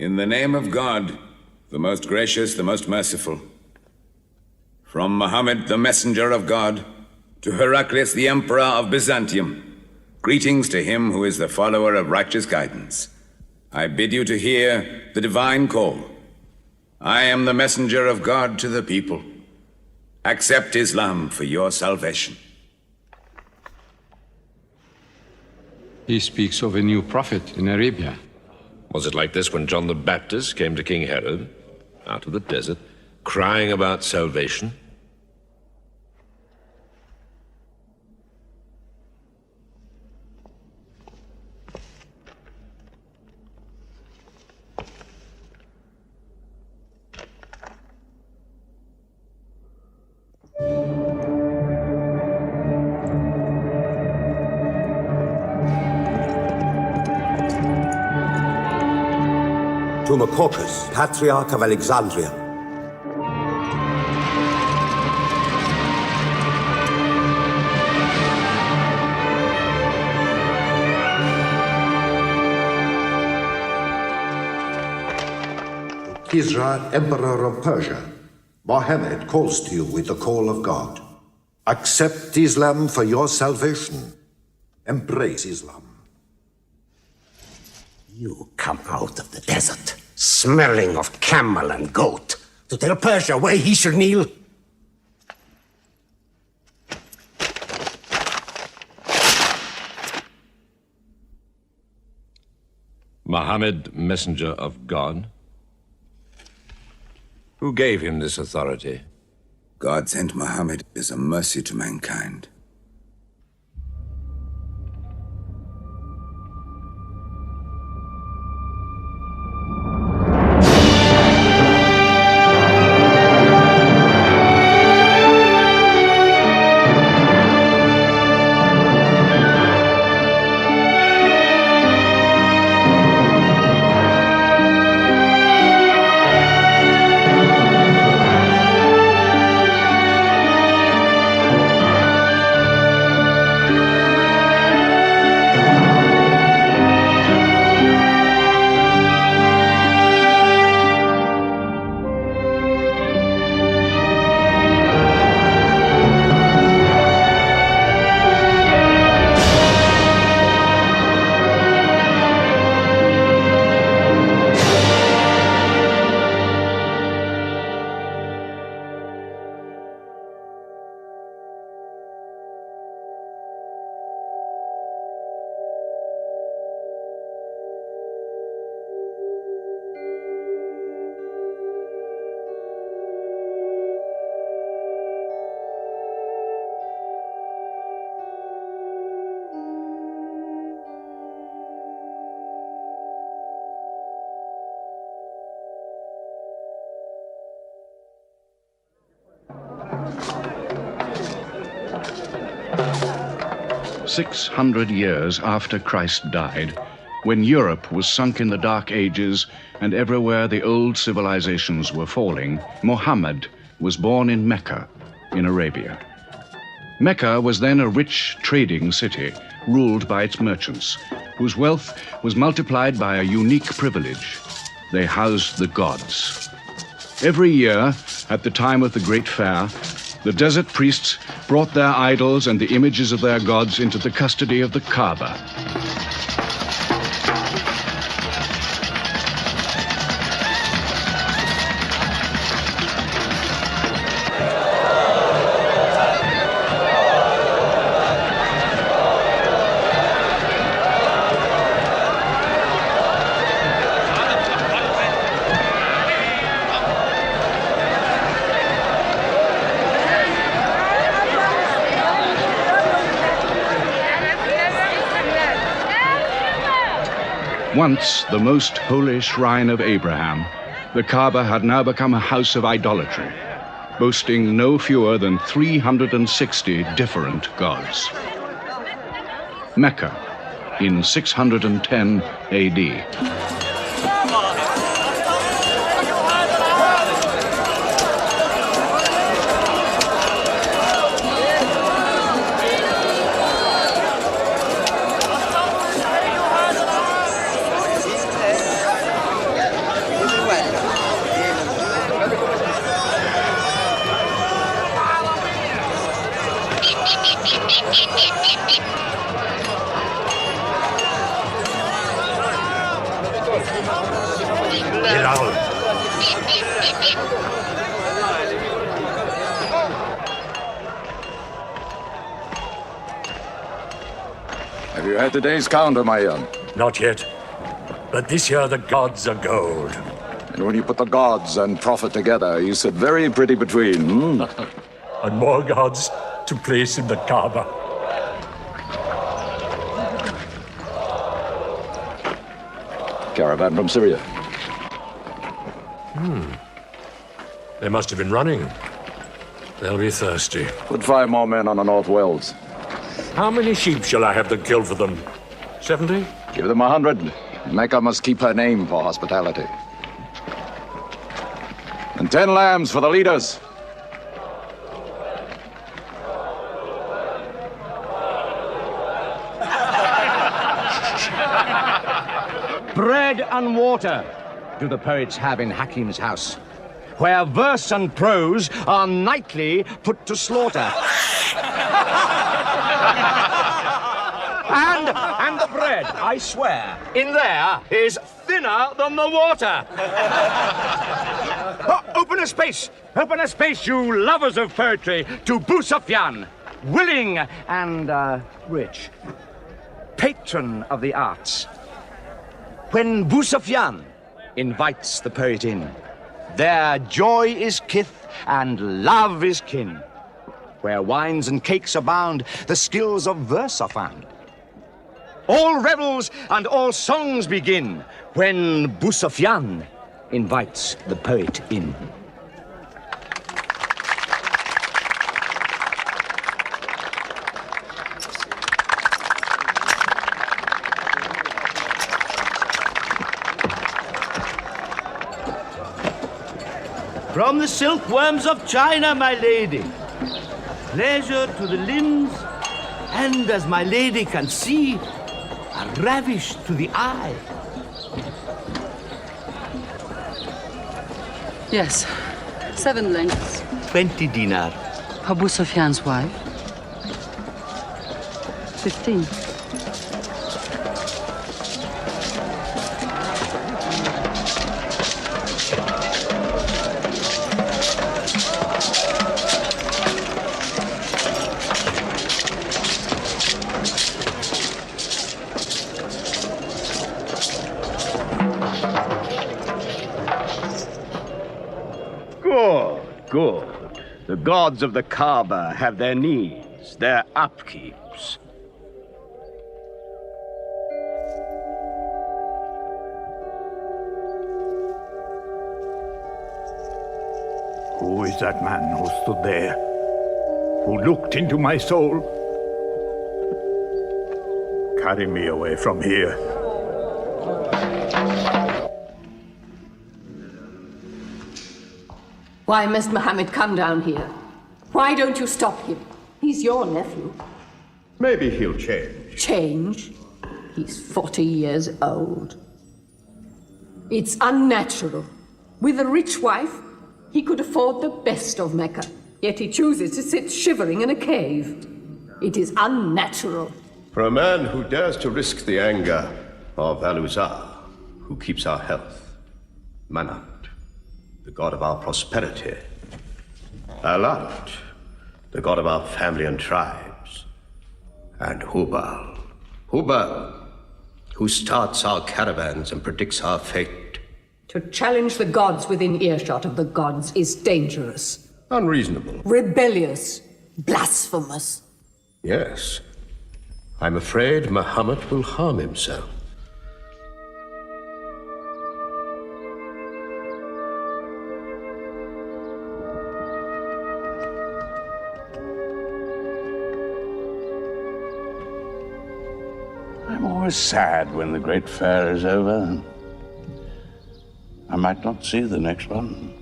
In the name of God, the most gracious, the most merciful. From Muhammad, the messenger of God, to Heraclius, the emperor of Byzantium, greetings to him who is the follower of righteous guidance. I bid you to hear the divine call. I am the messenger of God to the people. Accept Islam for your salvation. He speaks of a new prophet in Arabia. Was it like this when John the Baptist came to King Herod, out of the desert, crying about salvation? To Macaucus, Patriarch of Alexandria. To Kisra, Emperor of Persia, Mohammed calls to you with the call of God. Accept Islam for your salvation. Embrace Islam. You come out of the desert, smelling of camel and goat, to tell Persia where he should kneel? Muhammad, messenger of God? Who gave him this authority? God sent Muhammad as a mercy to mankind. "600 years after Christ died, when Europe was sunk in the Dark Ages and everywhere the old civilizations were falling, Muhammad was born in Mecca, in Arabia. Mecca was then a rich trading city ruled by its merchants, whose wealth was multiplied by a unique privilege. They housed the gods. Every year, at the time of the Great Fair, the desert priests brought their idols and the images of their gods into the custody of the Kaaba. Once the most holy shrine of Abraham, the Kaaba had now become a house of idolatry, boasting no fewer than 360 different gods. Mecca, in 610 AD. Bilal. Have you had today's count, my young? Not yet. But this year the gods are gold. And when you put the gods and prophet together, you sit very pretty between, hmm? And more gods to place in the Kaaba. Caravan from Syria. They must have been running. They'll be thirsty. Put 5 more men on the North Wells. How many sheep shall I have them kill for them? 70? Give them 100. Mecca must keep her name for hospitality. And 10 lambs for the leaders. Bread and water do the poets have in Hakim's house, where verse and prose are nightly put to slaughter. And the bread, I swear, in there is thinner than the water. Oh, open a space, you lovers of poetry, to Abu Sufyan, willing and rich, patron of the arts. When Abu Sufyan invites the poet in, their joy is kith and love is kin. Where wines and cakes abound, the skills of verse are found. All revels and all songs begin when Abu Sufyan invites the poet in. From the silkworms of China, my lady. Pleasure to the limbs, and as my lady can see, a ravish to the eye. Yes, 7 lengths. 20 dinar. Abu Sufyan's wife. 15. Good. The gods of the Kaaba have their needs, their upkeeps. Who is that man who stood there? Who looked into my soul? Carry me away from here. Why must Muhammad come down here? Why don't you stop him? He's your nephew. Maybe he'll change. Change? He's 40 years old. It's unnatural. With a rich wife, he could afford the best of Mecca. Yet he chooses to sit shivering in a cave. It is unnatural. For a man who dares to risk the anger of Al-Uzza, who keeps our health, Manat, the god of our prosperity, Alat, the god of our family and tribes, and Hubal, who starts our caravans and predicts our fate. To challenge the gods within earshot of the gods is dangerous. Unreasonable. Rebellious. Blasphemous. Yes. I'm afraid Muhammad will harm himself. I'm always sad when the great fair is over. I might not see the next one.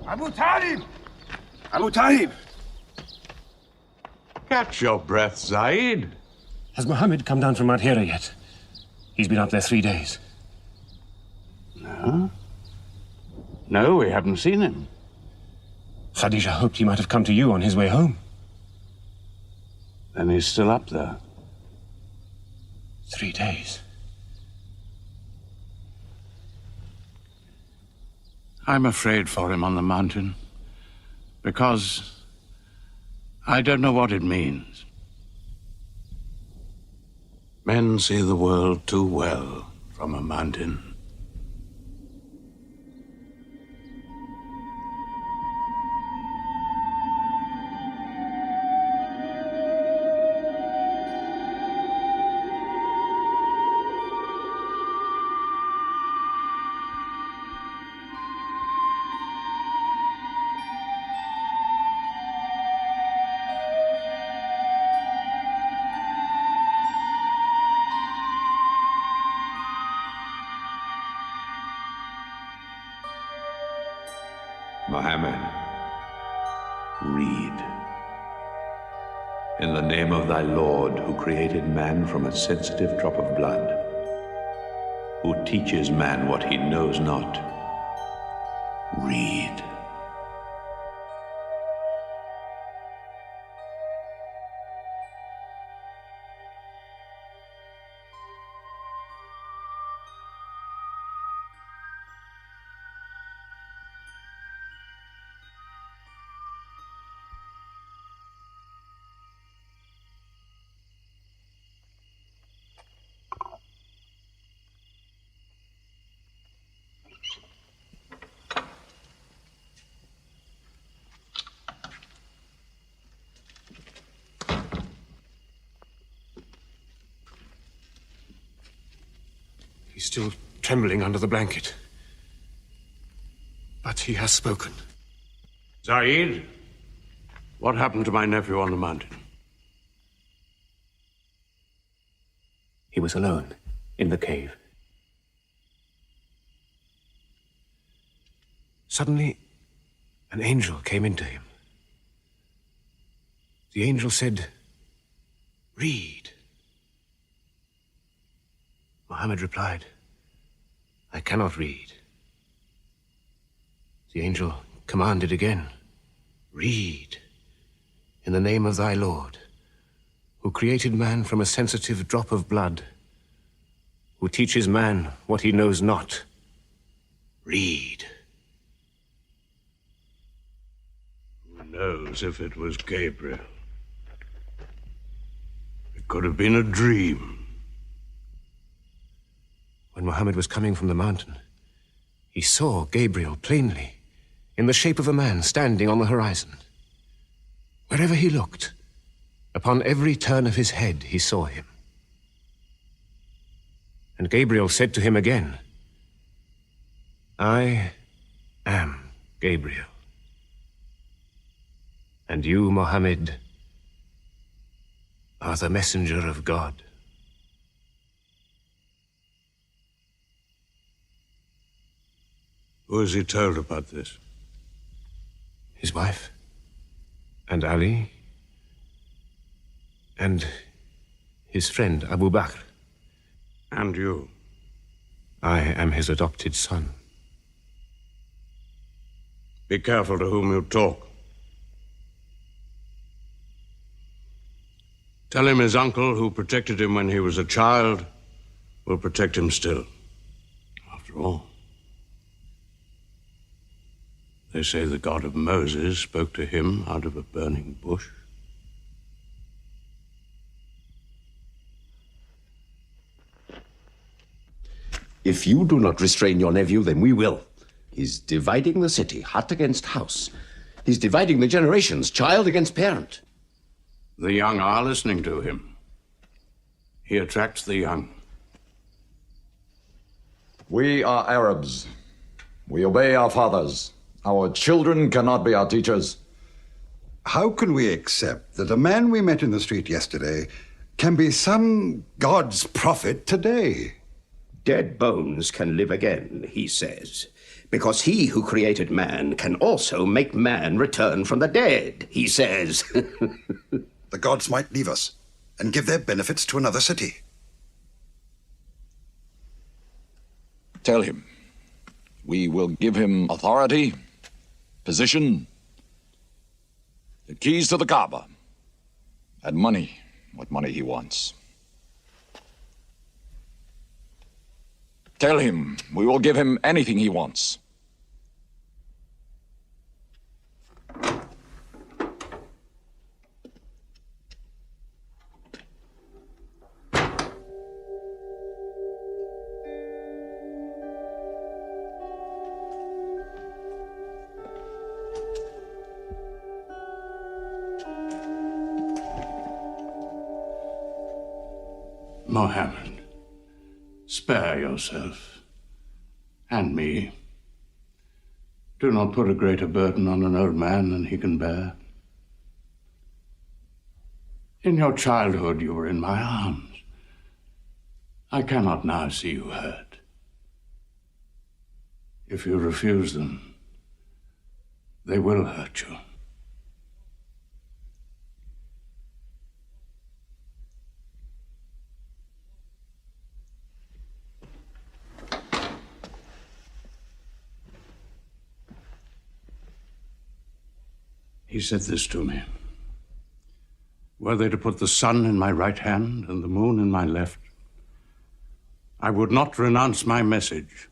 Abu Talib! Abu Talib! Catch your breath, Zaid. Has Muhammad come down from Mount Hira yet? He's been up there 3 days. No? No, we haven't seen him. Khadija hoped he might have come to you on his way home. Then he's still up there. 3 days. I'm afraid for him on the mountain, because I don't know what it means. Men see the world too well from a mountain. Mohammed, read. In the name of thy Lord, who created man from a sensitive drop of blood, who teaches man what he knows not, read. He's still trembling under the blanket. But he has spoken. Zaid, what happened to my nephew on the mountain? He was alone in the cave. Suddenly, an angel came into him. The angel said, "Read." Mohammed replied, "I cannot read." The angel commanded again, "Read, in the name of thy Lord, who created man from a sensitive drop of blood, who teaches man what he knows not. Read." Who knows if it was Gabriel? It could have been a dream. When Mohammed was coming from the mountain, he saw Gabriel plainly, in the shape of a man standing on the horizon. Wherever he looked, upon every turn of his head, he saw him. And Gabriel said to him again, "I am Gabriel. And you, Mohammed, are the messenger of God." Who has he told about this? His wife, and Ali, and his friend Abu Bakr. And you? I am his adopted son. Be careful to whom you talk. Tell him his uncle, who protected him when he was a child, will protect him still. After all, they say the God of Moses spoke to him out of a burning bush. If you do not restrain your nephew, then we will. He's dividing the city, hut against house. He's dividing the generations, child against parent. The young are listening to him. He attracts the young. We are Arabs. We obey our fathers. Our children cannot be our teachers. How can we accept that a man we met in the street yesterday can be some God's prophet today? Dead bones can live again, he says, because he who created man can also make man return from the dead, he says. The gods might leave us and give their benefits to another city. Tell him. We will give him authority, position, the keys to the Kaaba, and money, what money he wants. Tell him we will give him anything he wants. Mohammed, spare yourself. And me. Do not put a greater burden on an old man than he can bear. In your childhood, you were in my arms. I cannot now see you hurt. If you refuse them, they will hurt you. He said this to me. Were they to put the sun in my right hand and the moon in my left, I would not renounce my message,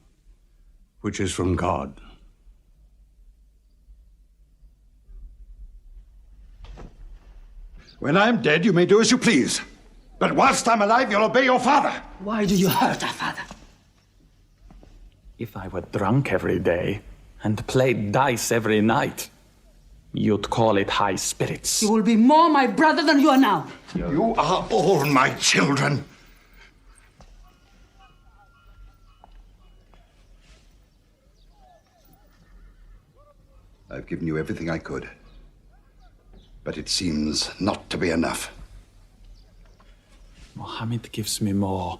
which is from God. When I'm dead, you may do as you please. But whilst I'm alive, you'll obey your father. Why do you hurt our father? If I were drunk every day and played dice every night, you'd call it high spirits. You will be more my brother than you are now. You are all my children. I've given you everything I could. But it seems not to be enough. Mohammed gives me more.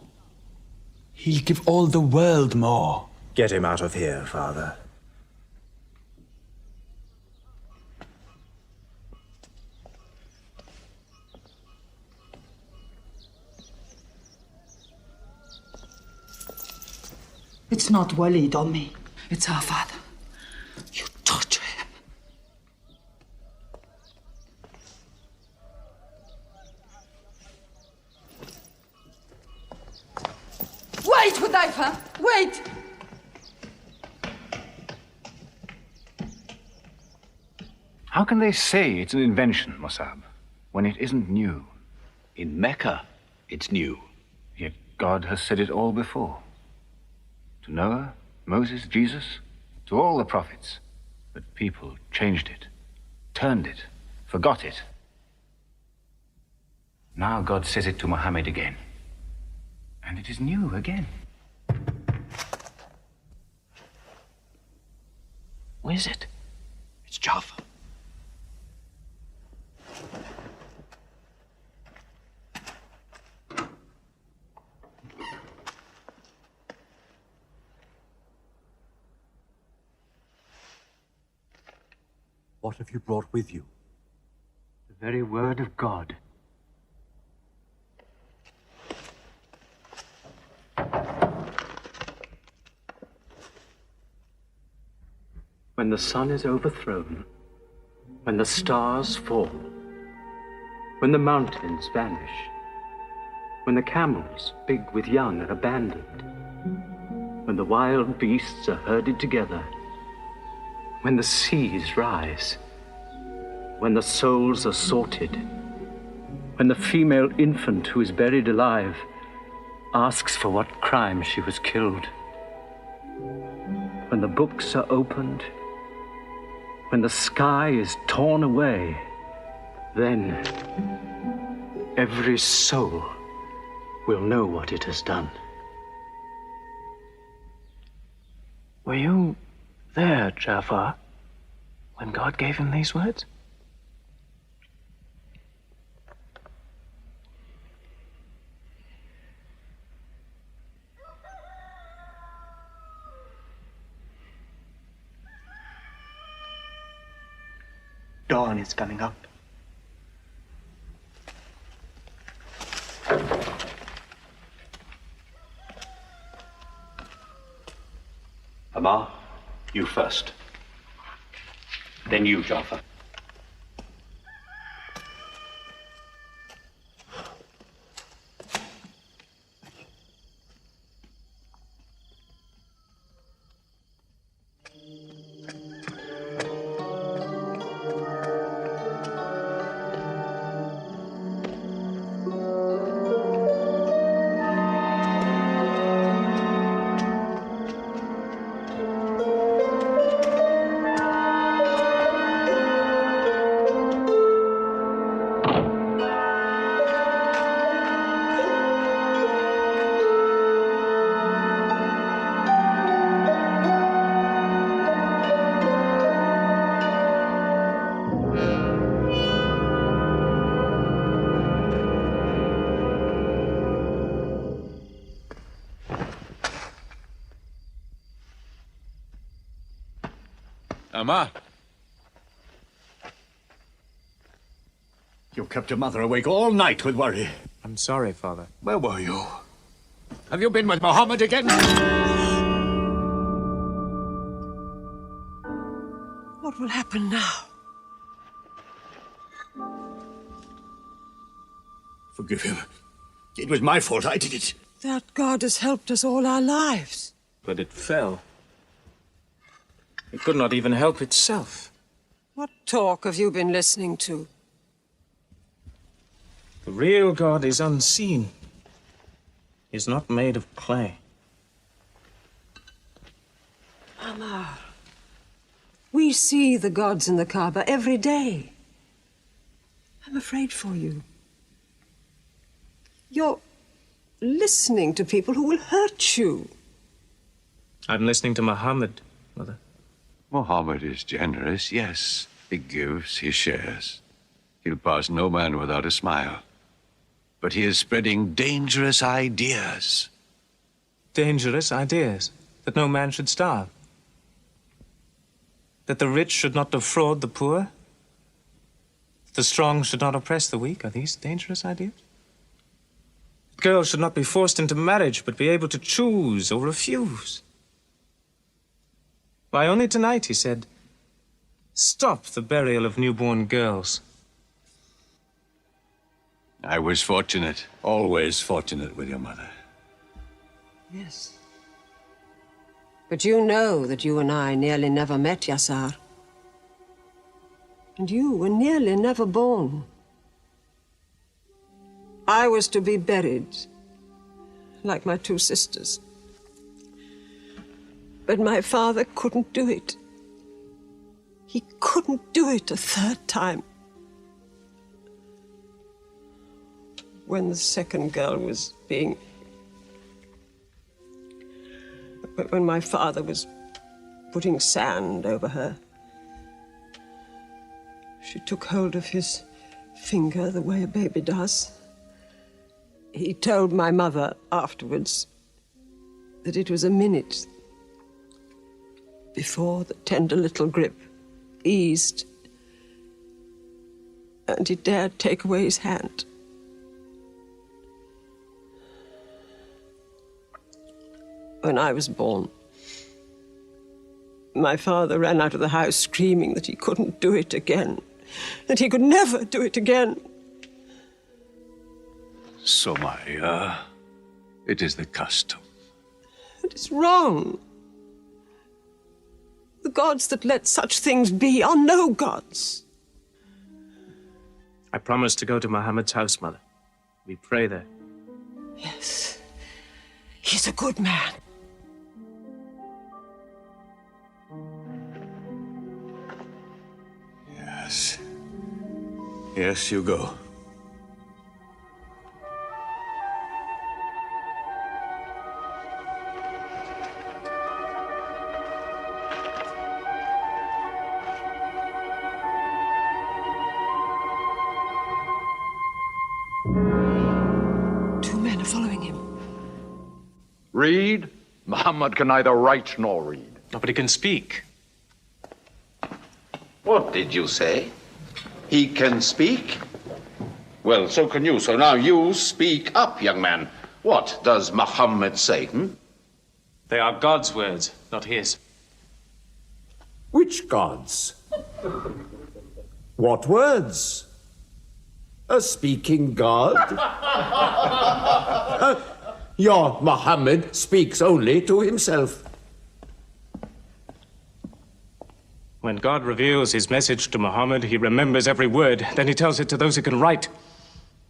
He'll give all the world more. Get him out of here, Father. It's not Walid or me. It's our father. You torture him. Wait, Hudayfa! Wait! How can they say it's an invention, Mossab, when it isn't new? In Mecca, it's new. Yet God has said it all before. To Noah, Moses, Jesus, to all the prophets. But people changed it, turned it, forgot it. Now God says it to Muhammad again. And it is new again. What is it? It's Jaffa. What have you brought with you? The very word of God. When the sun is overthrown, when the stars fall, when the mountains vanish, when the camels, big with young, are abandoned, when the wild beasts are herded together, when the seas rise, when the souls are sorted, when the female infant who is buried alive asks for what crime she was killed, when the books are opened, when the sky is torn away, then every soul will know what it has done. Were you there, Jafar, when God gave him these words? Dawn is coming up. Amar, you first. Then you, Jafar. Amma. You kept your mother awake all night with worry. I'm sorry, Father. Where were you? Have you been with Mohammed again? What will happen now? Forgive him. It was my fault. I did it. That God has helped us all our lives. But it fell. It could not even help itself. What talk have you been listening to? The real God is unseen. He is not made of clay. Amar, we see the gods in the Kaaba every day. I'm afraid for you. You're listening to people who will hurt you. I'm listening to Muhammad, Mother. Muhammad is generous, yes. He gives, he shares. He'll pass no man without a smile. But he is spreading dangerous ideas. Dangerous ideas? That no man should starve? That the rich should not defraud the poor? That the strong should not oppress the weak? Are these dangerous ideas? That girls should not be forced into marriage, but be able to choose or refuse? Why, only tonight he said, "Stop the burial of newborn girls." I was fortunate, always fortunate with your mother. Yes. But you know that you and I nearly never met, Yassar. And you were nearly never born. I was to be buried, like my two sisters. But my father couldn't do it. He couldn't do it a third time. When the second girl was being... When my father was putting sand over her, she took hold of his finger the way a baby does. He told my mother afterwards that it was a minute before the tender little grip eased and he dared take away his hand. When I was born, my father ran out of the house screaming that he couldn't do it again, that he could never do it again. Somaya, it is the custom. It is wrong. The gods that let such things be are no gods. I promised to go to Muhammad's house, Mother. We pray there. Yes. He's a good man. Yes. Yes, you go. Two men are following him. Read? Muhammad can neither write nor read. Nobody can speak. What did you say? He can speak? Well, so can you. So now you speak up, young man. What does Muhammad say, They are God's words, not his. Which gods? What words? A speaking God? Your Muhammad speaks only to himself. When God reveals his message to Muhammad, he remembers every word. Then he tells it to those who can write.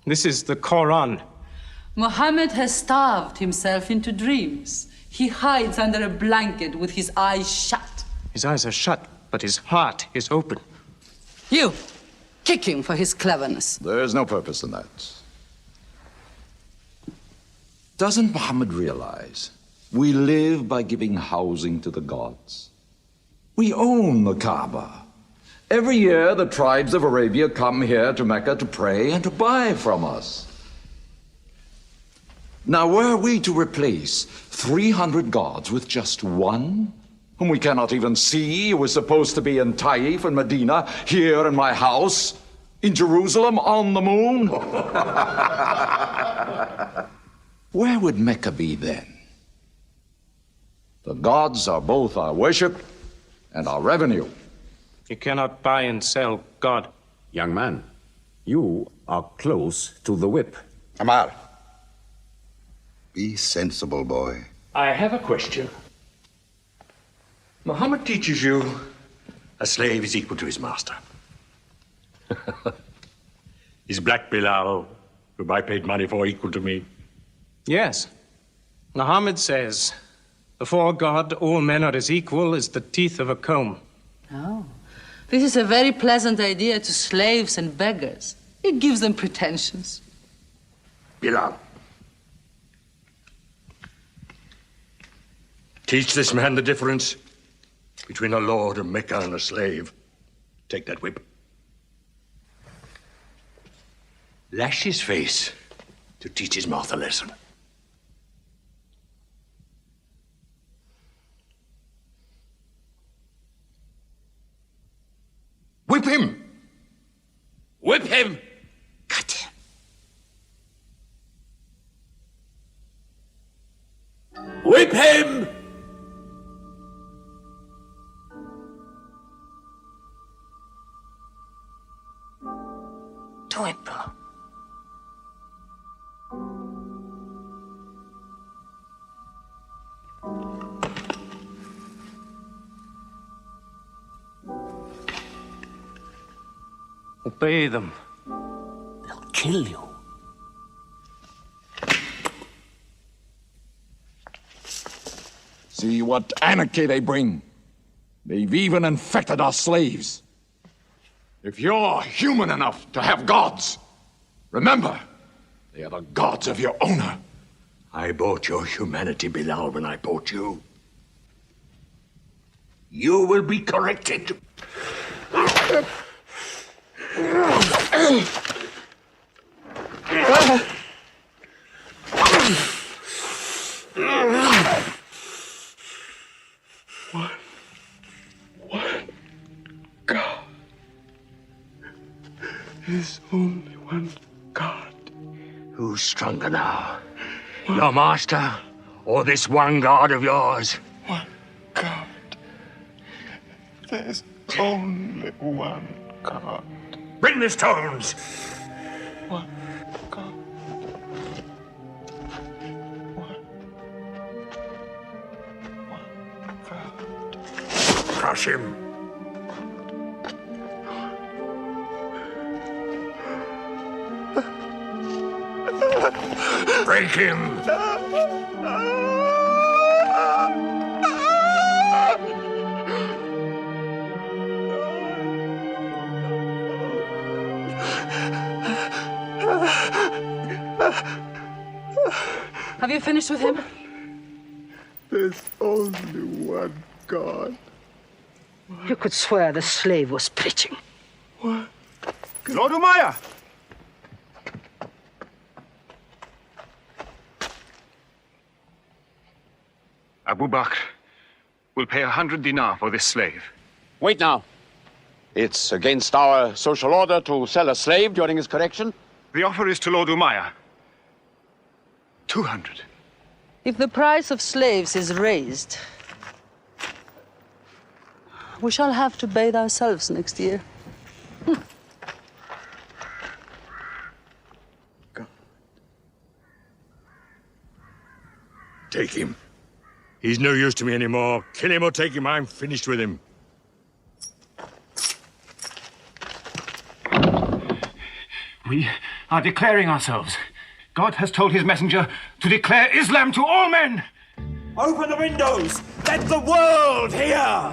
This is the Quran. Muhammad has starved himself into dreams. He hides under a blanket with his eyes shut. His eyes are shut, but his heart is open. You, kick him for his cleverness. There's no purpose in that. Doesn't Muhammad realize we live by giving housing to the gods? We own the Kaaba. Every year, the tribes of Arabia come here to Mecca to pray and to buy from us. Now, were we to replace 300 gods with just one, whom we cannot even see, who is supposed to be in Taif and Medina, here in my house, in Jerusalem, on the moon? Where would Mecca be then? The gods are both our worship and our revenue. You cannot buy and sell God. Young man, you are close to the whip. Ammar. Be sensible, boy. I have a question. Muhammad teaches you a slave is equal to his master. Is Black Bilal, whom I paid money for, equal to me? Yes. Muhammad says, before God, all men are as equal as the teeth of a comb. Oh, this is a very pleasant idea to slaves and beggars. It gives them pretensions. Bilal. Teach this man the difference between a lord of Mecca and a slave. Take that whip. Lash his face to teach his mouth a lesson. Whip him! Whip him! Cut him! Whip him! Do it, bro. Obey them. They'll kill you. See what anarchy they bring. They've even infected our slaves. If you're human enough to have gods, remember, they are the gods of your owner. I bought your humanity, Bilal, when I bought you. You will be corrected. God. There's only one God. Who's stronger now? Your master or this one God of yours? One God. There's only one God. Bring the stones! One God. One God. Crush him. Break him! Have you finished with him? There's only one God. You could swear the slave was preaching. What? Lord Umayyah! Abu Bakr will pay 100 dinar for this slave. Wait now. It's against our social order to sell a slave during his correction. The offer is to Lord Umayyah. 200. If the price of slaves is raised, we shall have to bathe ourselves next year. Take him. He's no use to me anymore. Kill him or take him. I'm finished with him. We are declaring ourselves. God has told his messenger to declare Islam to all men. Open the windows! Let the world hear!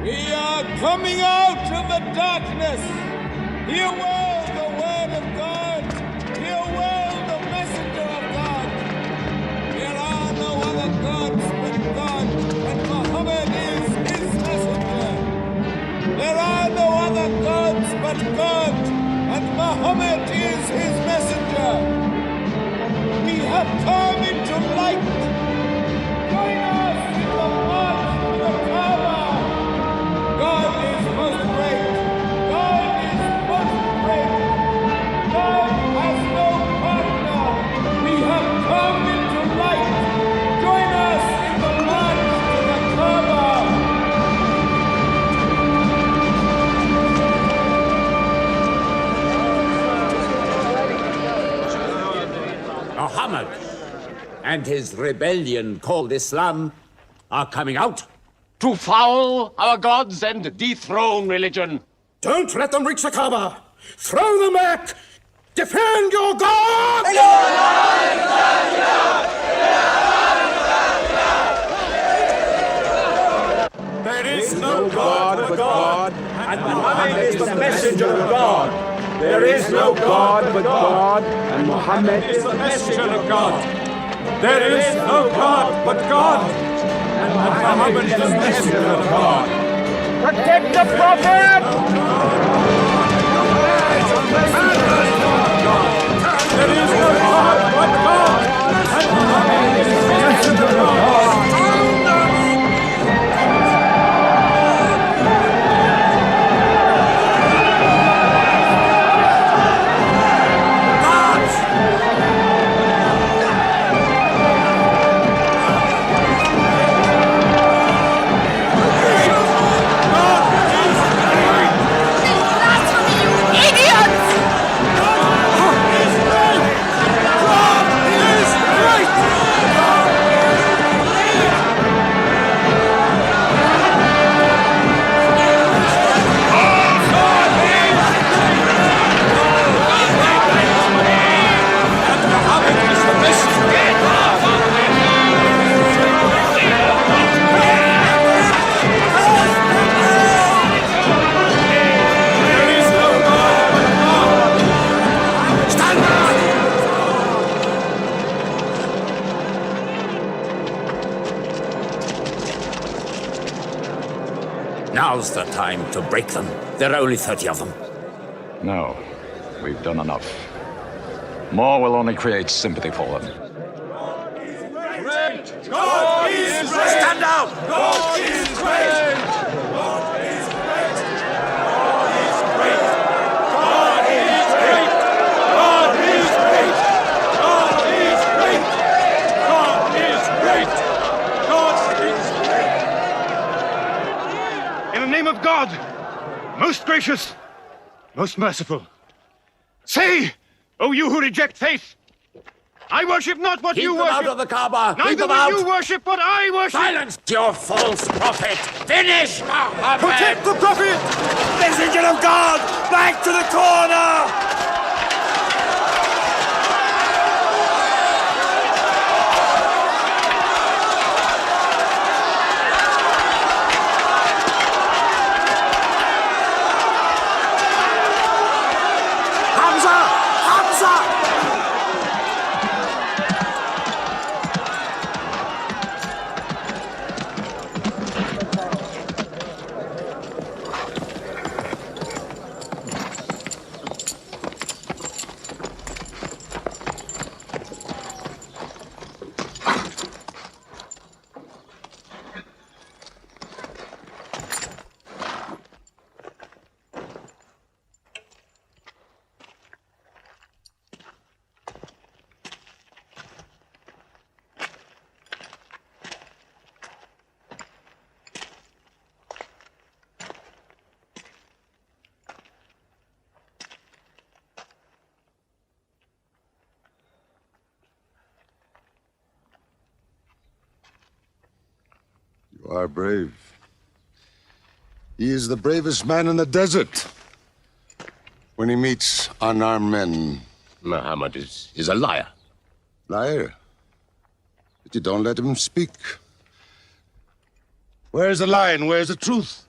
We are coming out of the darkness. Hear well the word of God. Hear well the messenger of God. There are no other gods but God, and Muhammad is his messenger. There are no other gods but God, and Muhammad is his messenger. We have come into light. Muhammad and his rebellion called Islam are coming out to foul our gods and dethrone religion. Don't let them reach the Kaaba. Throw them back. Defend your God! There is no God but God, and Muhammad is the messenger of God. There is no God but God, and Muhammad is the messenger of God. There is no God but God, and Muhammad is the messenger of God. Protect the Prophet! There is no God but God, and Muhammad is the messenger of God. Now's the time to break them. There are only 30 of them. No, we've done enough. More will only create sympathy for them. God is great! Stand down! God is great! God is great! God is great! God is great! God is great! God is great! God is great! In the name of God, most gracious, most merciful, say, O you who reject faith, I worship not what you worship. Keep them out of the Kaaba. Neither will you worship what I worship. Silence your false prophet. Finish Muhammad. Protect the Prophet! Messenger of God! Back to the corner! You are brave. He is the bravest man in the desert. When he meets unarmed men. Muhammad is a liar. Liar? But you don't let him speak. Where's the lie and where's the truth?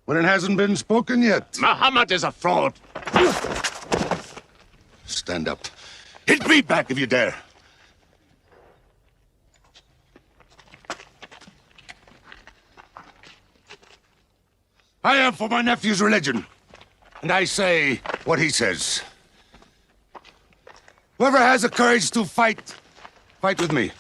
When it hasn't been spoken yet. Muhammad is a fraud. Stand up. Hit me back if you dare. I am for my nephew's religion, and I say what he says. Whoever has the courage to fight, fight with me.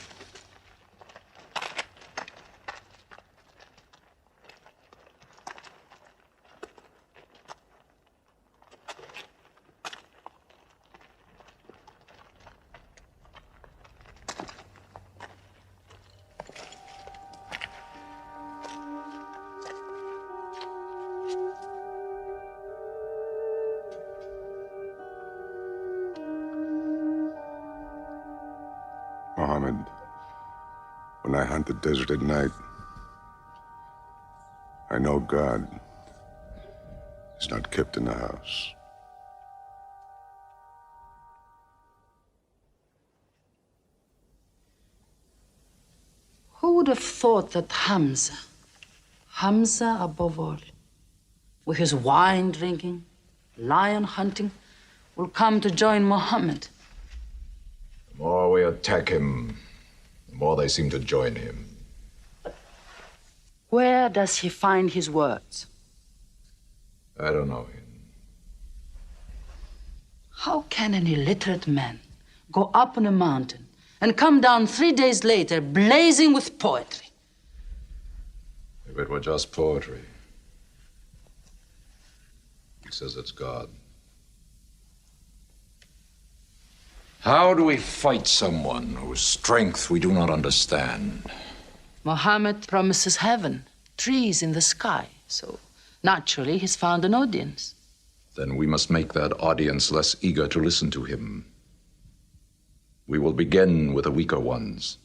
When I hunt the desert at night, I know God is not kept in the house. Who would have thought that Hamza above all, with his wine drinking, lion hunting, will come to join Muhammad? The more we attack him, the more they seem to join him. Where does he find his words? I don't know him. How can an illiterate man go up on a mountain and come down 3 days later blazing with poetry? If it were just poetry. He says it's God. How do we fight someone whose strength we do not understand? Muhammad promises heaven, trees in the sky, so naturally he's found an audience. Then we must make that audience less eager to listen to him. We will begin with the weaker ones.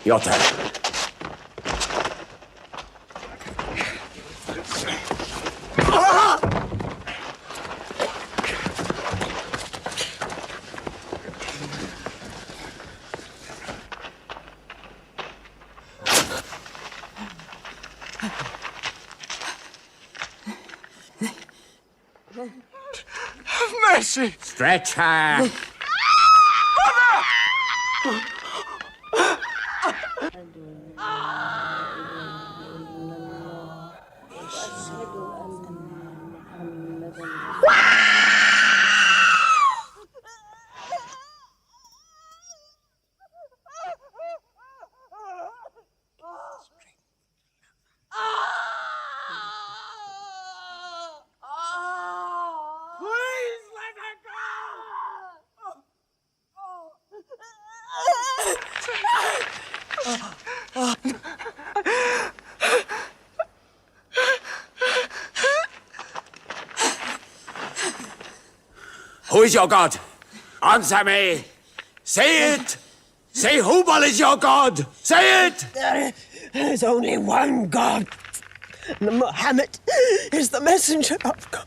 Your turn. Have mercy! Stretch her! Please let her Who is your God? Answer me! Say it! Say Hubal is your God! Say it! There is only one God. Muhammad is the messenger of God.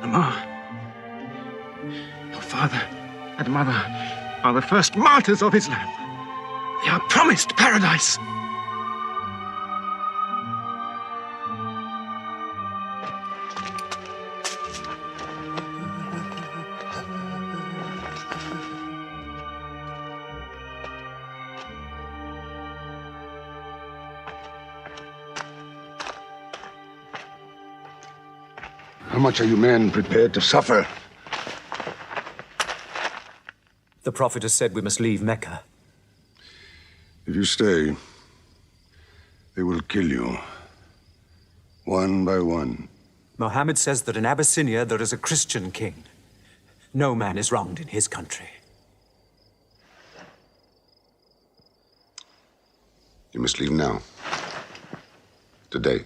Amar, your father and mother are the first martyrs of Islam. They are promised paradise. How much are you men prepared to suffer? The Prophet has said we must leave Mecca. If you stay, they will kill you. One by one. Mohammed says that in Abyssinia there is a Christian king. No man is wronged in his country. You must leave now. Today.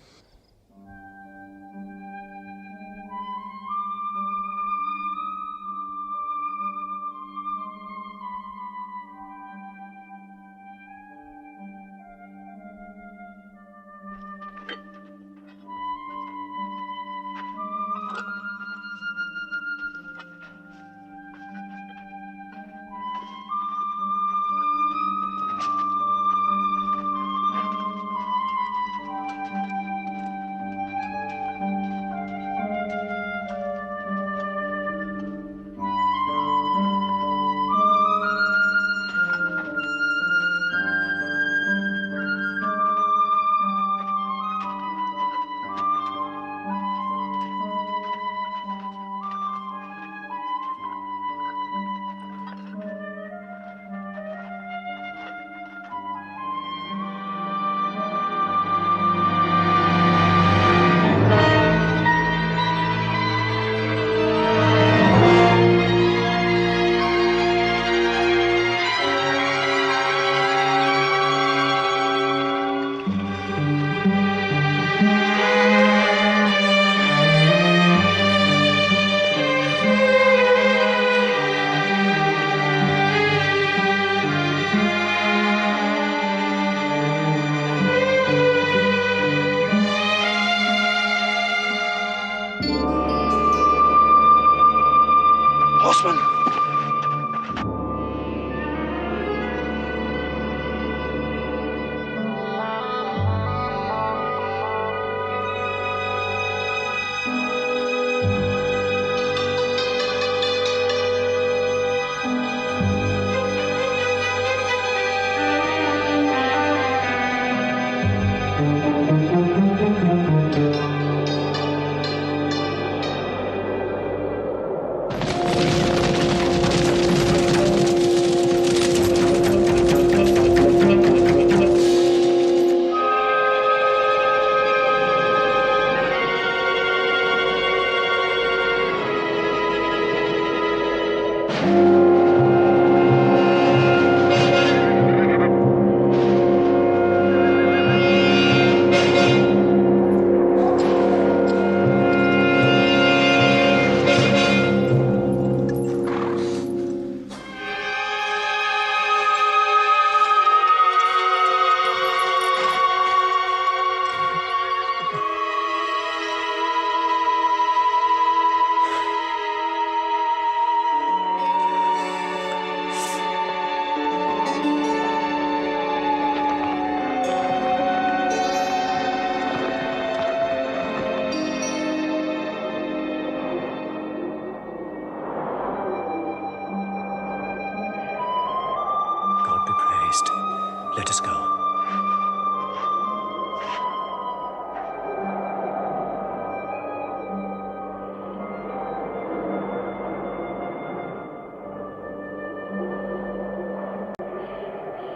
Let us go.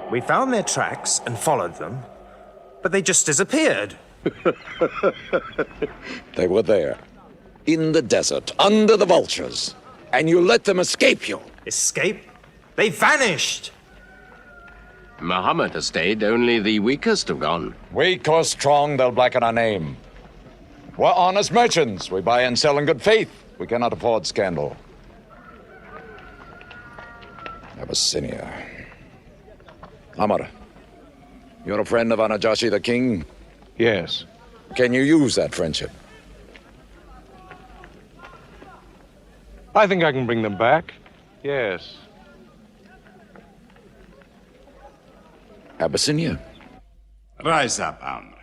We found their tracks and followed them, but they just disappeared. They were there, in the desert, under the vultures, and you let them escape you. Escape? They vanished! Muhammad has stayed, only the weakest have gone. Weak or strong, they'll blacken our name. We're honest merchants. We buy and sell in good faith. We cannot afford scandal. Abyssinia. Amar, you're a friend of Anajashi the king? Yes. Can you use that friendship? I think I can bring them back. Yes. Abyssinia. Rise up, Amr.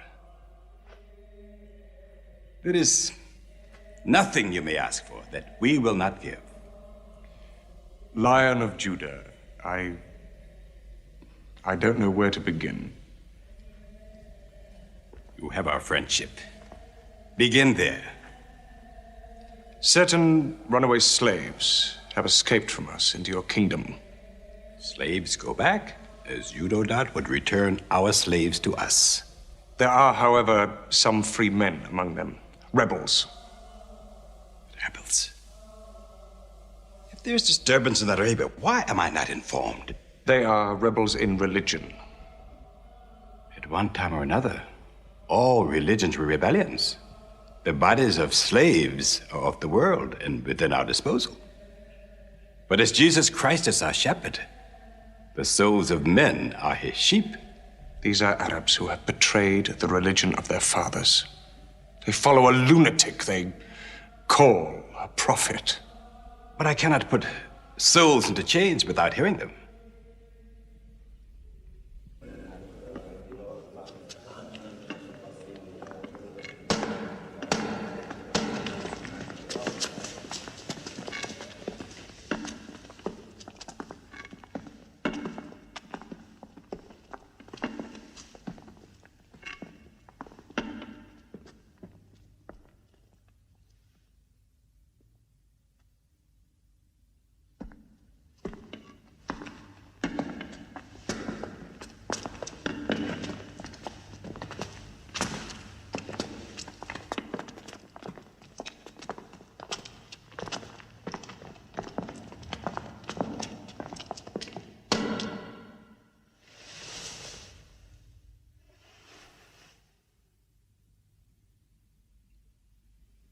There is nothing you may ask for that we will not give. Lion of Judah, I don't know where to begin. You have our friendship. Begin there. Certain runaway slaves have escaped from us into your kingdom. Slaves go back, as you no doubt would return our slaves to us. There are, however, some free men among them. Rebels. Rebels? If there's disturbance in Arabia, why am I not informed? They are rebels in religion. At one time or another, all religions were rebellions. The bodies of slaves are of the world and within our disposal. But as Jesus Christ is our shepherd, the souls of men are his sheep. These are Arabs who have betrayed the religion of their fathers. They follow a lunatic they call a prophet. But I cannot put souls into chains without hearing them.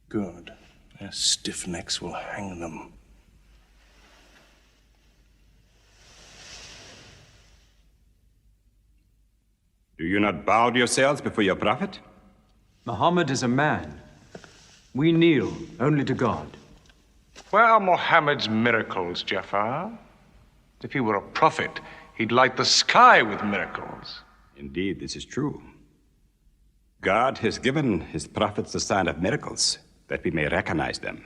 Good. Their stiff necks will hang them. Do you not bow yourselves before your prophet? Muhammad is a man. We kneel only to God. Where are Mohammed's miracles, Jafar? If he were a prophet, he'd light the sky with miracles. Indeed, this is true. God has given his prophets the sign of miracles, that we may recognize them.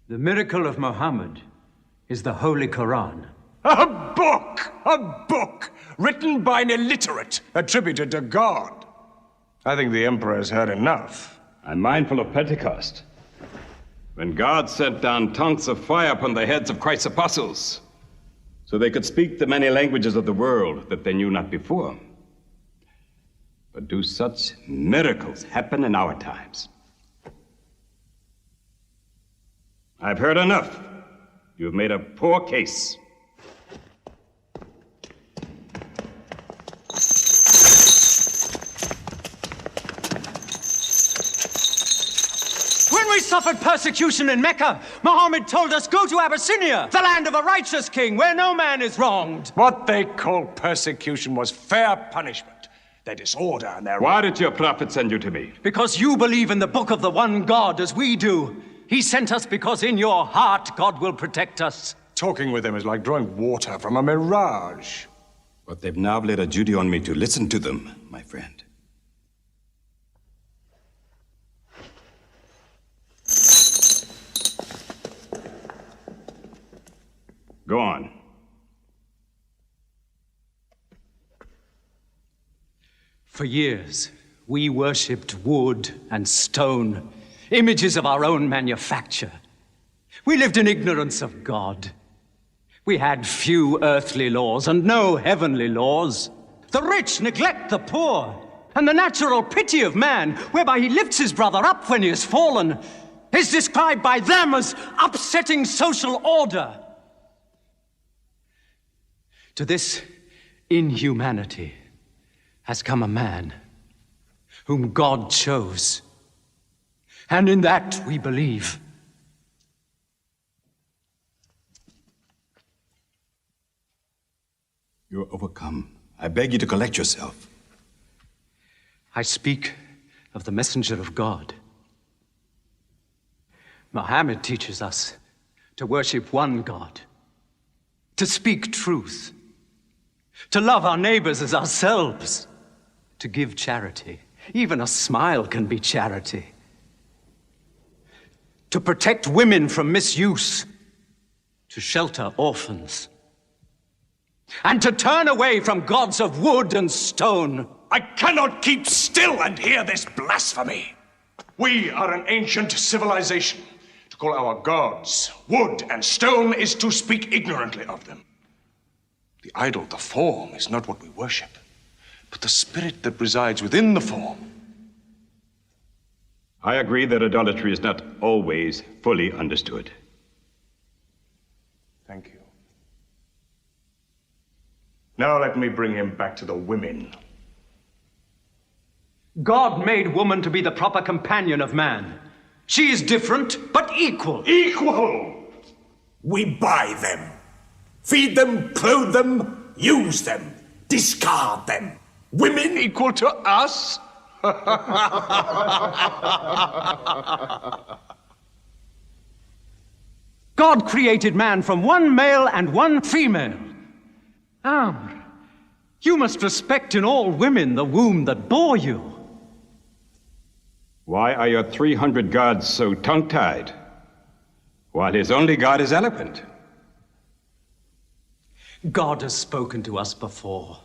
The miracle of Muhammad is the Holy Quran. A book! A book! Written by an illiterate, attributed to God. I think the Emperor has heard enough. I'm mindful of Pentecost, when God sent down tongues of fire upon the heads of Christ's apostles, so they could speak the many languages of the world that they knew not before. But do such miracles happen in our times? I've heard enough. You've made a poor case. When we suffered persecution in Mecca, Muhammad told us, go to Abyssinia, the land of a righteous king, where no man is wronged. What they called persecution was fair punishment. Their disorder and their... Why did your prophet send you to me? Because you believe in the book of the one God as we do. He sent us because in your heart God will protect us. Talking with them is like drawing water from a mirage. But they've now laid a duty on me to listen to them, my friend. Go on. For years, we worshipped wood and stone, images of our own manufacture. We lived in ignorance of God. We had few earthly laws and no heavenly laws. The rich neglect the poor, and the natural pity of man, whereby he lifts his brother up when he has fallen, is described by them as upsetting social order. To this inhumanity has come a man whom God chose, and in that we believe. You're overcome. I beg you to collect yourself. I speak of the messenger of God. Muhammad teaches us to worship one God, to speak truth, to love our neighbors as ourselves, to give charity. Even a smile can be charity. To protect women from misuse, to shelter orphans, and to turn away from gods of wood and stone. I cannot keep still and hear this blasphemy. We are an ancient civilization. To call our gods wood and stone is to speak ignorantly of them. The idol, the form, is not what we worship, but the spirit that resides within the form. I agree that idolatry is not always fully understood. Thank you. Now let me bring him back to the women. God made woman to be the proper companion of man. She is different, but equal. Equal! We buy them. Feed them, clothe them, use them, discard them. Women equal to us? God created man from one male and one female. Amr, you must respect in all women the womb that bore you. Why are your 300 gods so tongue-tied, while his only god is eloquent? God has spoken to us before,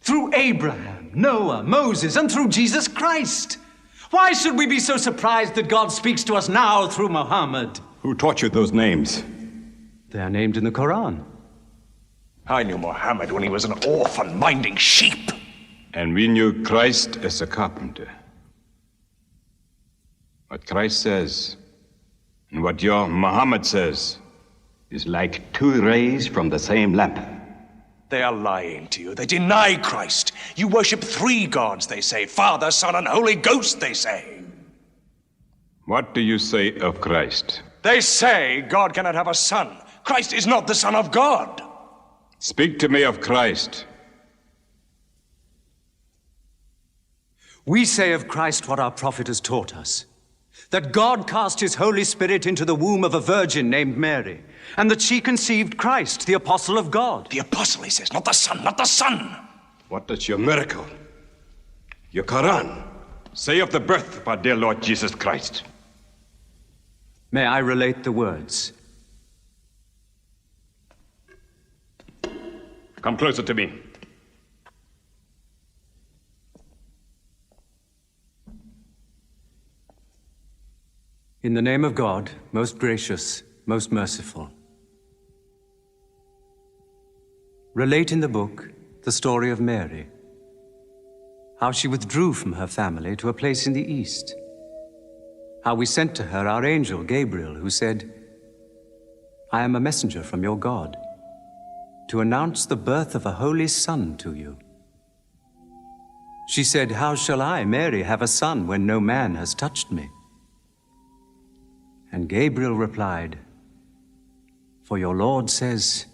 through Abraham, Noah, Moses, and through Jesus Christ. Why should we be so surprised that God speaks to us now through Muhammad? Who taught you those names? They are named in the Quran. I knew Muhammad when he was an orphan minding sheep. And we knew Christ as a carpenter. What Christ says and what your Muhammad says is like two rays from the same lamp. They are lying to you. They deny Christ. You worship 3 gods, they say. Father, Son, and Holy Ghost, they say. What do you say of Christ? They say God cannot have a son. Christ is not the Son of God. Speak to me of Christ. We say of Christ what our prophet has taught us, that God cast his Holy Spirit into the womb of a virgin named Mary, and that she conceived Christ, the apostle of God. The apostle, he says, not the Son, not the Son. What does your miracle, your Quran, say of the birth of our dear Lord Jesus Christ? May I relate the words? Come closer to me. In the name of God, most gracious, most merciful. Relate in the book the story of Mary, how she withdrew from her family to a place in the east, how we sent to her our angel Gabriel, who said, I am a messenger from your God, to announce the birth of a holy son to you. She said, how shall I, Mary, have a son when no man has touched me? And Gabriel replied, for your Lord says,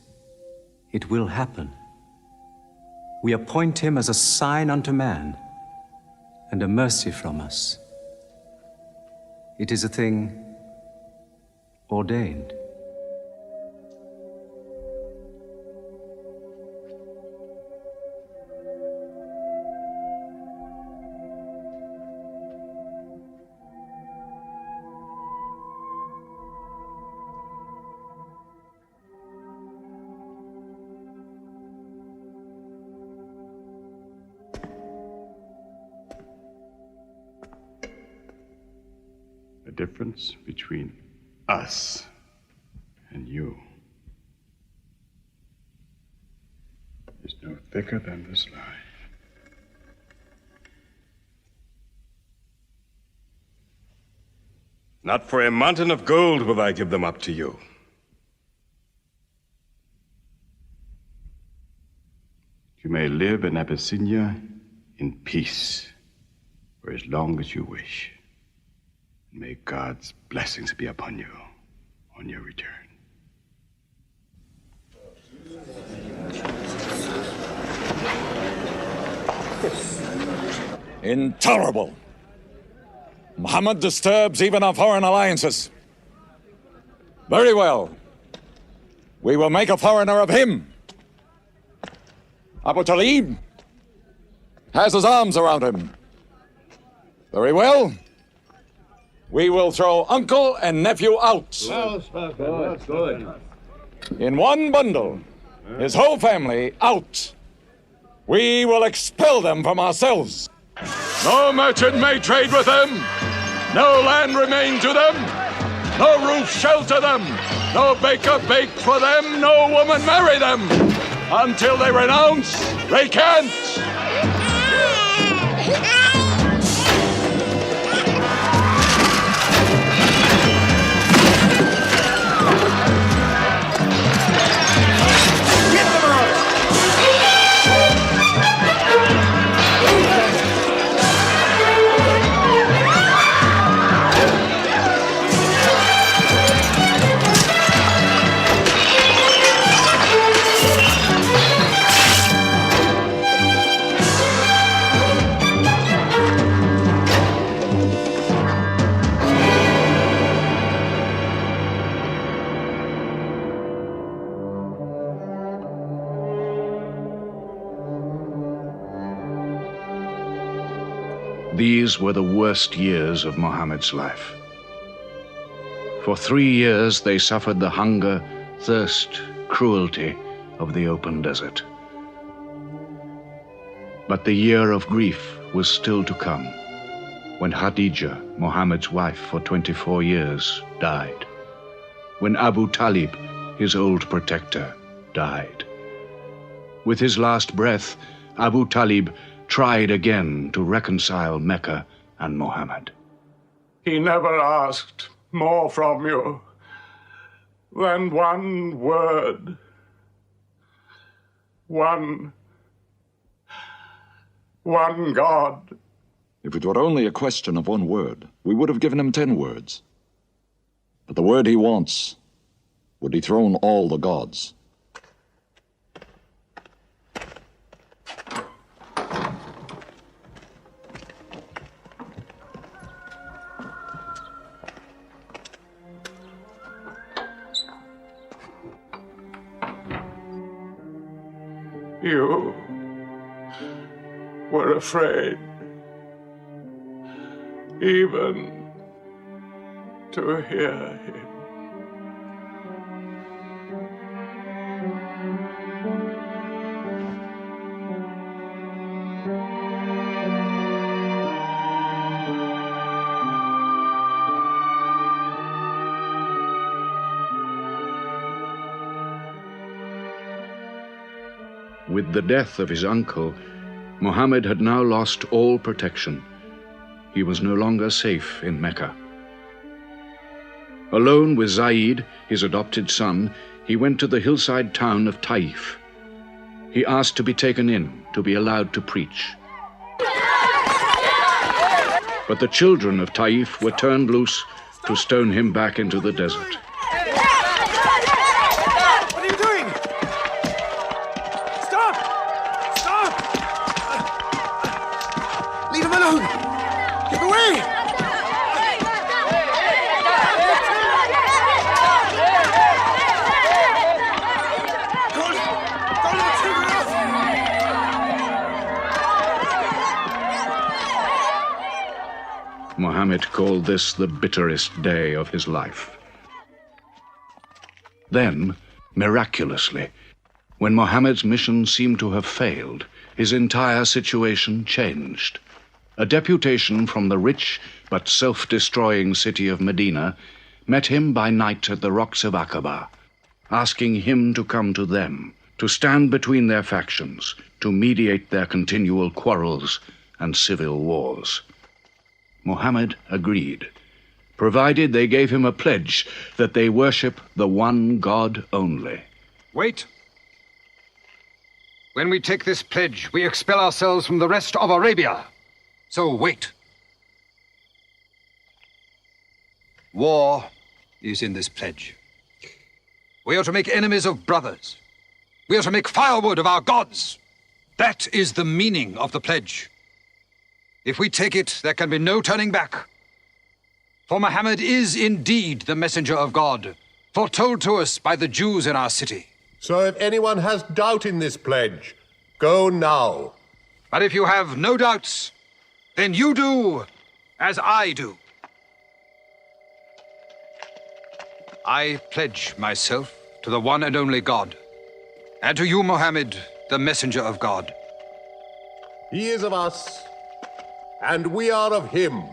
it will happen. We appoint him as a sign unto man and a mercy from us. It is a thing ordained. The difference between us and you is no thicker than this lie. Not for a mountain of gold will I give them up to you. You may live in Abyssinia in peace for as long as you wish. May God's blessings be upon you on your return. Intolerable! Muhammad disturbs even our foreign alliances. Very well. We will make a foreigner of him. Abu Talib has his arms around him. Very well. We will throw uncle and nephew out. Good. In one bundle, his whole family out. We will expel them from ourselves. No merchant may trade with them. No land remain to them. No roof shelter them. No baker bake for them. No woman marry them. Until they renounce, they can't. These were the worst years of Muhammad's life. For 3 years they suffered the hunger, thirst, cruelty of the open desert. But the year of grief was still to come, when Khadija, Muhammad's wife for 24 years, died. When Abu Talib, his old protector, died. With his last breath, Abu Talib tried again to reconcile Mecca and Muhammad. He never asked more from you than one word. One God. If it were only a question of one word, we would have given him 10 words. But the word he wants would dethrone all the gods. You were afraid even to hear him. With the death of his uncle, Muhammad had now lost all protection. He was no longer safe in Mecca. Alone with Zaid, his adopted son, he went to the hillside town of Taif. He asked to be taken in, to be allowed to preach. But the children of Taif were turned loose to stone him back into the desert. What are you doing? Stop! Stop! Leave him alone! Get away! Muhammad called this the bitterest day of his life. Then, miraculously, when Muhammad's mission seemed to have failed, his entire situation changed. A deputation from the rich but self-destroying city of Medina met him by night at the rocks of Aqaba, asking him to come to them, to stand between their factions, to mediate their continual quarrels and civil wars. Muhammad agreed, provided they gave him a pledge that they worship the one God only. Wait. When we take this pledge, we expel ourselves from the rest of Arabia. So wait. War is in this pledge. We are to make enemies of brothers. We are to make firewood of our gods. That is the meaning of the pledge. If we take it, there can be no turning back. For Muhammad is indeed the messenger of God, foretold to us by the Jews in our city. So if anyone has doubt in this pledge, go now. But if you have no doubts, then you do as I do. I pledge myself to the one and only God, and to you, Mohammed, the messenger of God. He is of us, and we are of him.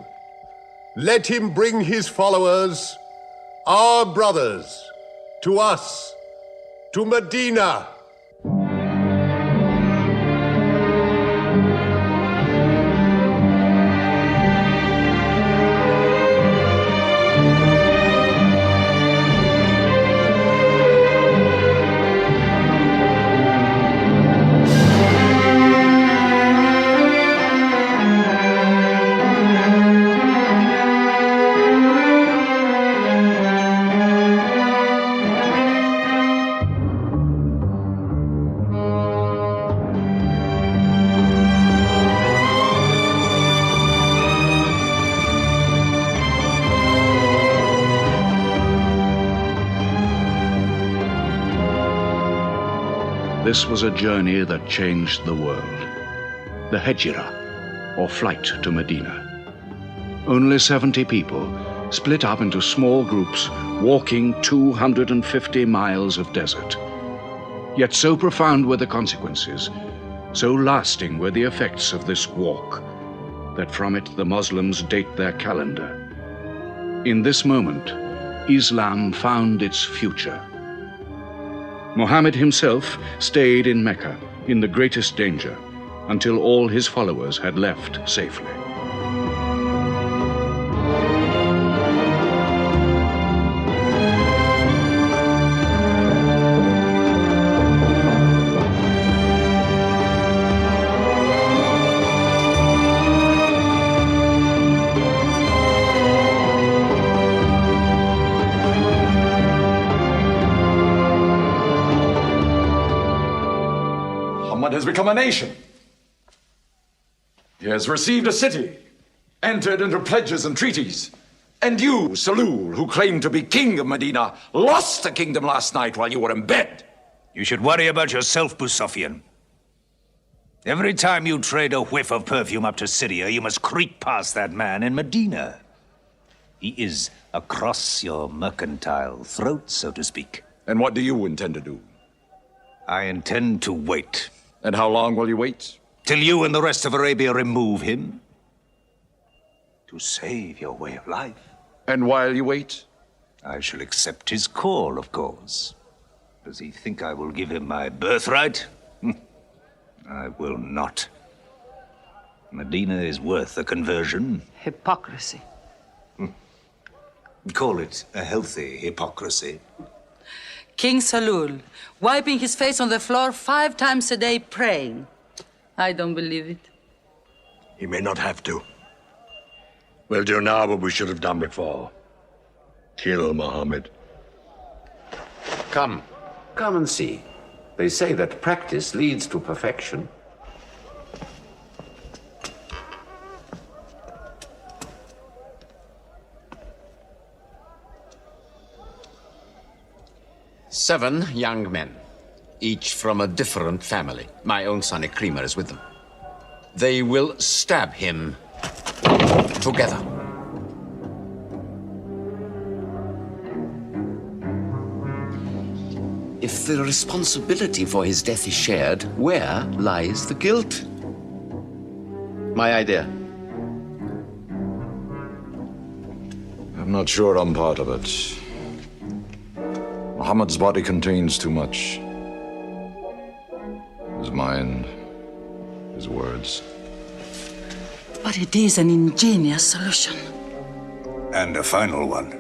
Let him bring his followers, our brothers, to us, to Medina. This was a journey that changed the world. The Hejira, or flight to Medina. Only 70 people, split up into small groups, walking 250 miles of desert. Yet so profound were the consequences, so lasting were the effects of this walk, that from it the Muslims date their calendar. In this moment, Islam found its future. Muhammad himself stayed in Mecca in the greatest danger until all his followers had left safely. Has become a nation. He has received a city, entered into pledges and treaties. And you, Salul, who claimed to be king of Medina, lost the kingdom last night while you were in bed. You should worry about yourself, Busofian. Every time you trade a whiff of perfume up to Syria, you must creep past that man in Medina. He is across your mercantile throat, so to speak. And what do you intend to do? I intend to wait. And how long will you wait? Till you and the rest of Arabia remove him. To save your way of life. And while you wait? I shall accept his call, of course. Does he think I will give him my birthright? I will not. Medina is worth a conversion. Hypocrisy. Call it a healthy hypocrisy. King Salul, wiping his face on the floor 5 times a day, praying. I don't believe it. He may not have to. We'll do now what we should have done before. Kill Muhammad. Come and see. They say that practice leads to perfection. Seven young men, each from a different family. My own son Ikrimah is with them. They will stab him together. If the responsibility for his death is shared, where lies the guilt? My idea. I'm not sure I'm part of it. Muhammad's body contains too much. His mind, his words. But it is an ingenious solution. And a final one.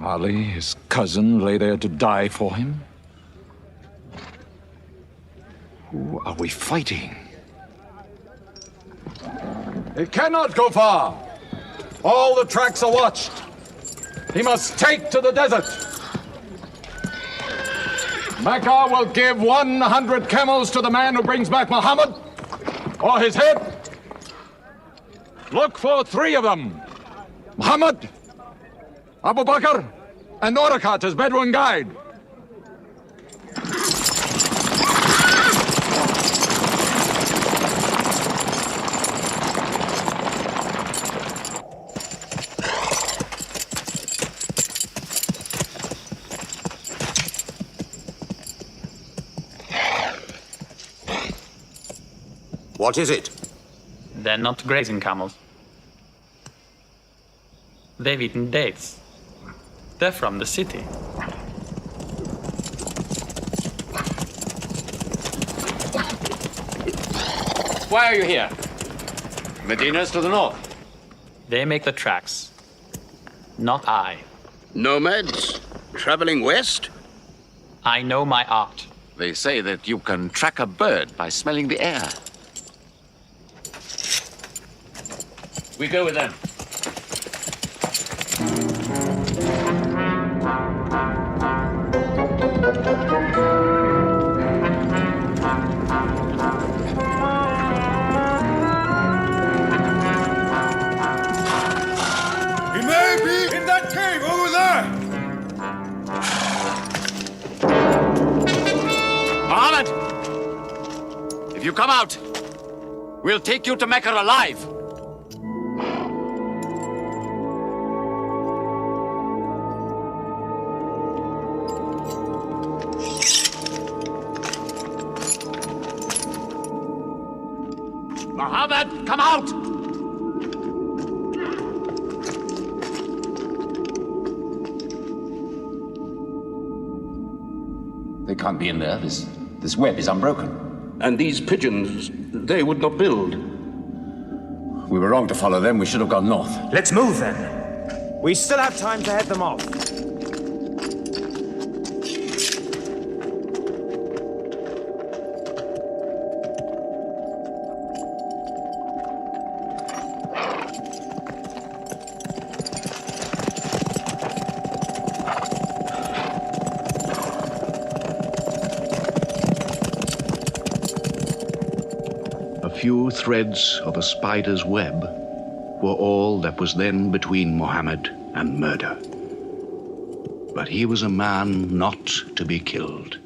Ali, his cousin, lay there to die for him? Who are we fighting? He cannot go far. All the tracks are watched. He must take to the desert. Mecca will give 100 camels to the man who brings back Muhammad, or his head. Look for 3 of them. Muhammad, Abu Bakr, and Orakat as Bedouin guide. What is it? They're not grazing camels. They've eaten dates. They're from the city. Why are you here? Medina's to the north. They make the tracks. Not I. Nomads? Traveling west? I know my art. They say that you can track a bird by smelling the air. We go with them. He may be in that cave over there! Muhammad! If you come out, we'll take you to Mecca alive. Muhammad, come out! They can't be in there. This web is unbroken. And these pigeons, they would not build. We were wrong to follow them. We should have gone north. Let's move then. We still have time to head them off. Few threads of a spider's web were all that was then between Mohammed and murder. But he was a man not to be killed.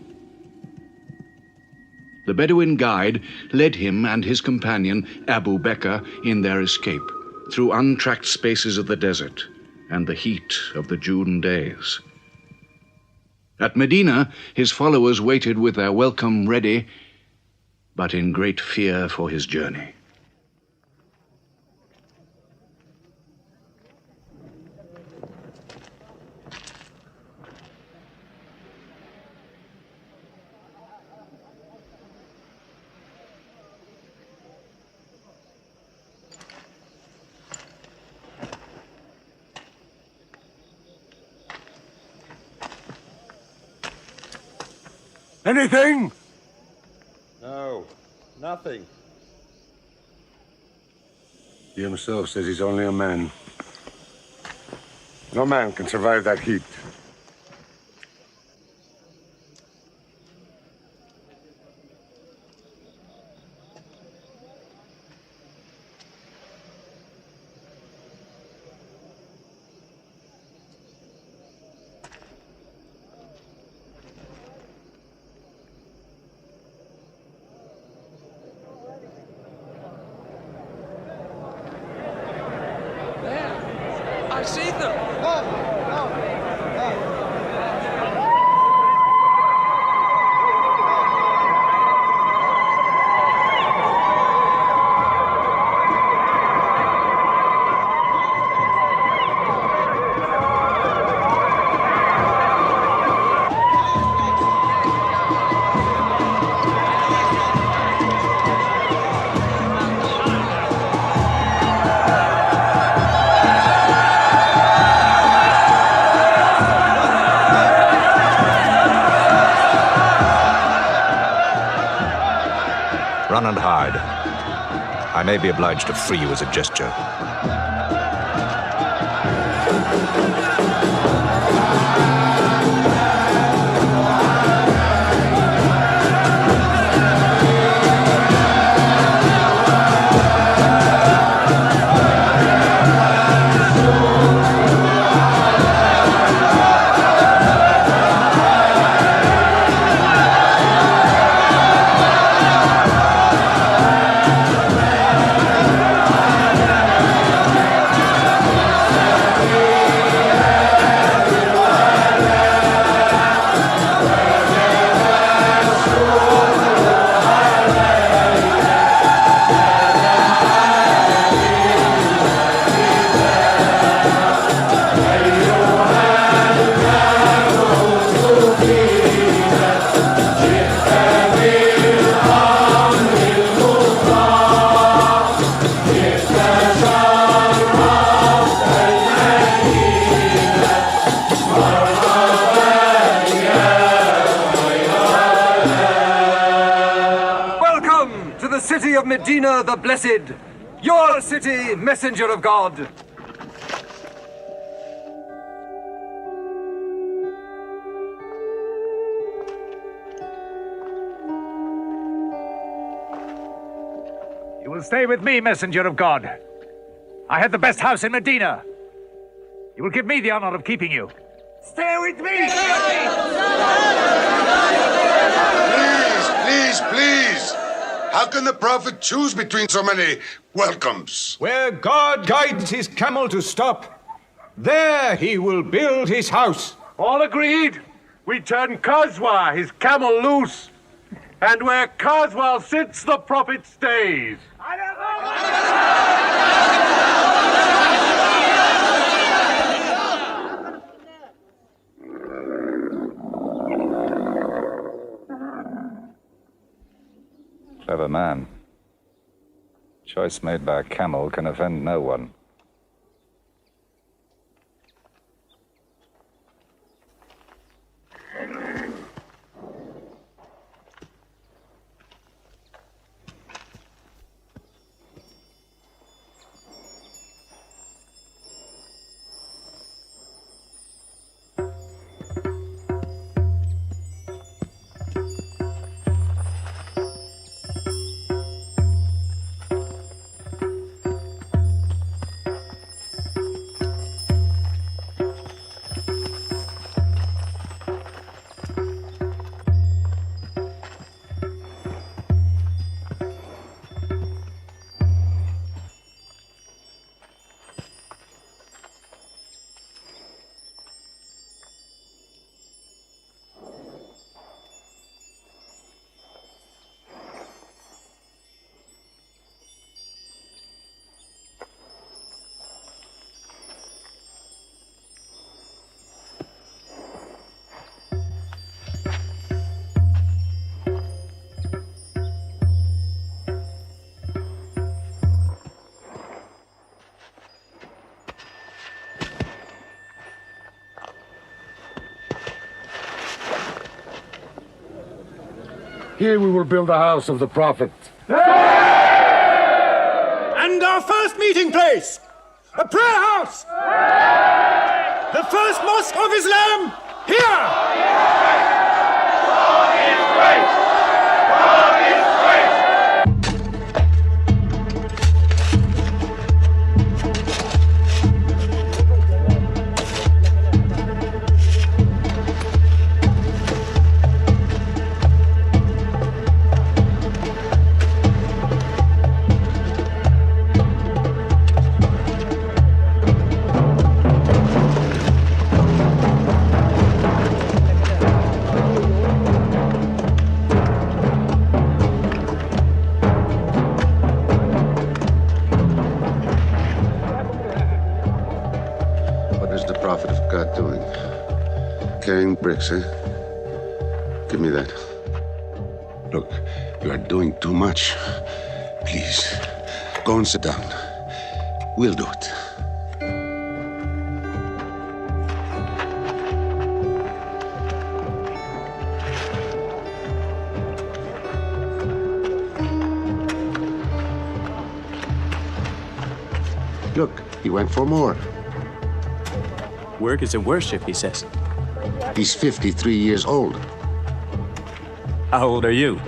The Bedouin guide led him and his companion, Abu Bakr, in their escape through untracked spaces of the desert and the heat of the June days. At Medina, his followers waited with their welcome ready, but in great fear for his journey. Anything? No, nothing. He himself says he's only a man. No man can survive that heat. I see them! I may be obliged to free you as a gesture. Medina the Blessed, your city, messenger of God. You will stay with me, messenger of God. I had the best house in Medina. You will give me the honor of keeping you. Stay with me! Please! How can the prophet choose between so many welcomes? Where God guides his camel to stop, there he will build his house. All agreed. We turn Khazwa, his camel, loose. And where Khazwa sits, the prophet stays. Clever man. Choice made by a camel can offend no one. Here we will build the house of the prophet. And our first meeting place, a prayer house. The first mosque of Islam, here. God is great! God is great! Carrying bricks, eh? Give me that. Look, you are doing too much. Please, go and sit down. We'll do it. Look, he went for more. Work is a worship, he says. He's 53 years old. How old are you?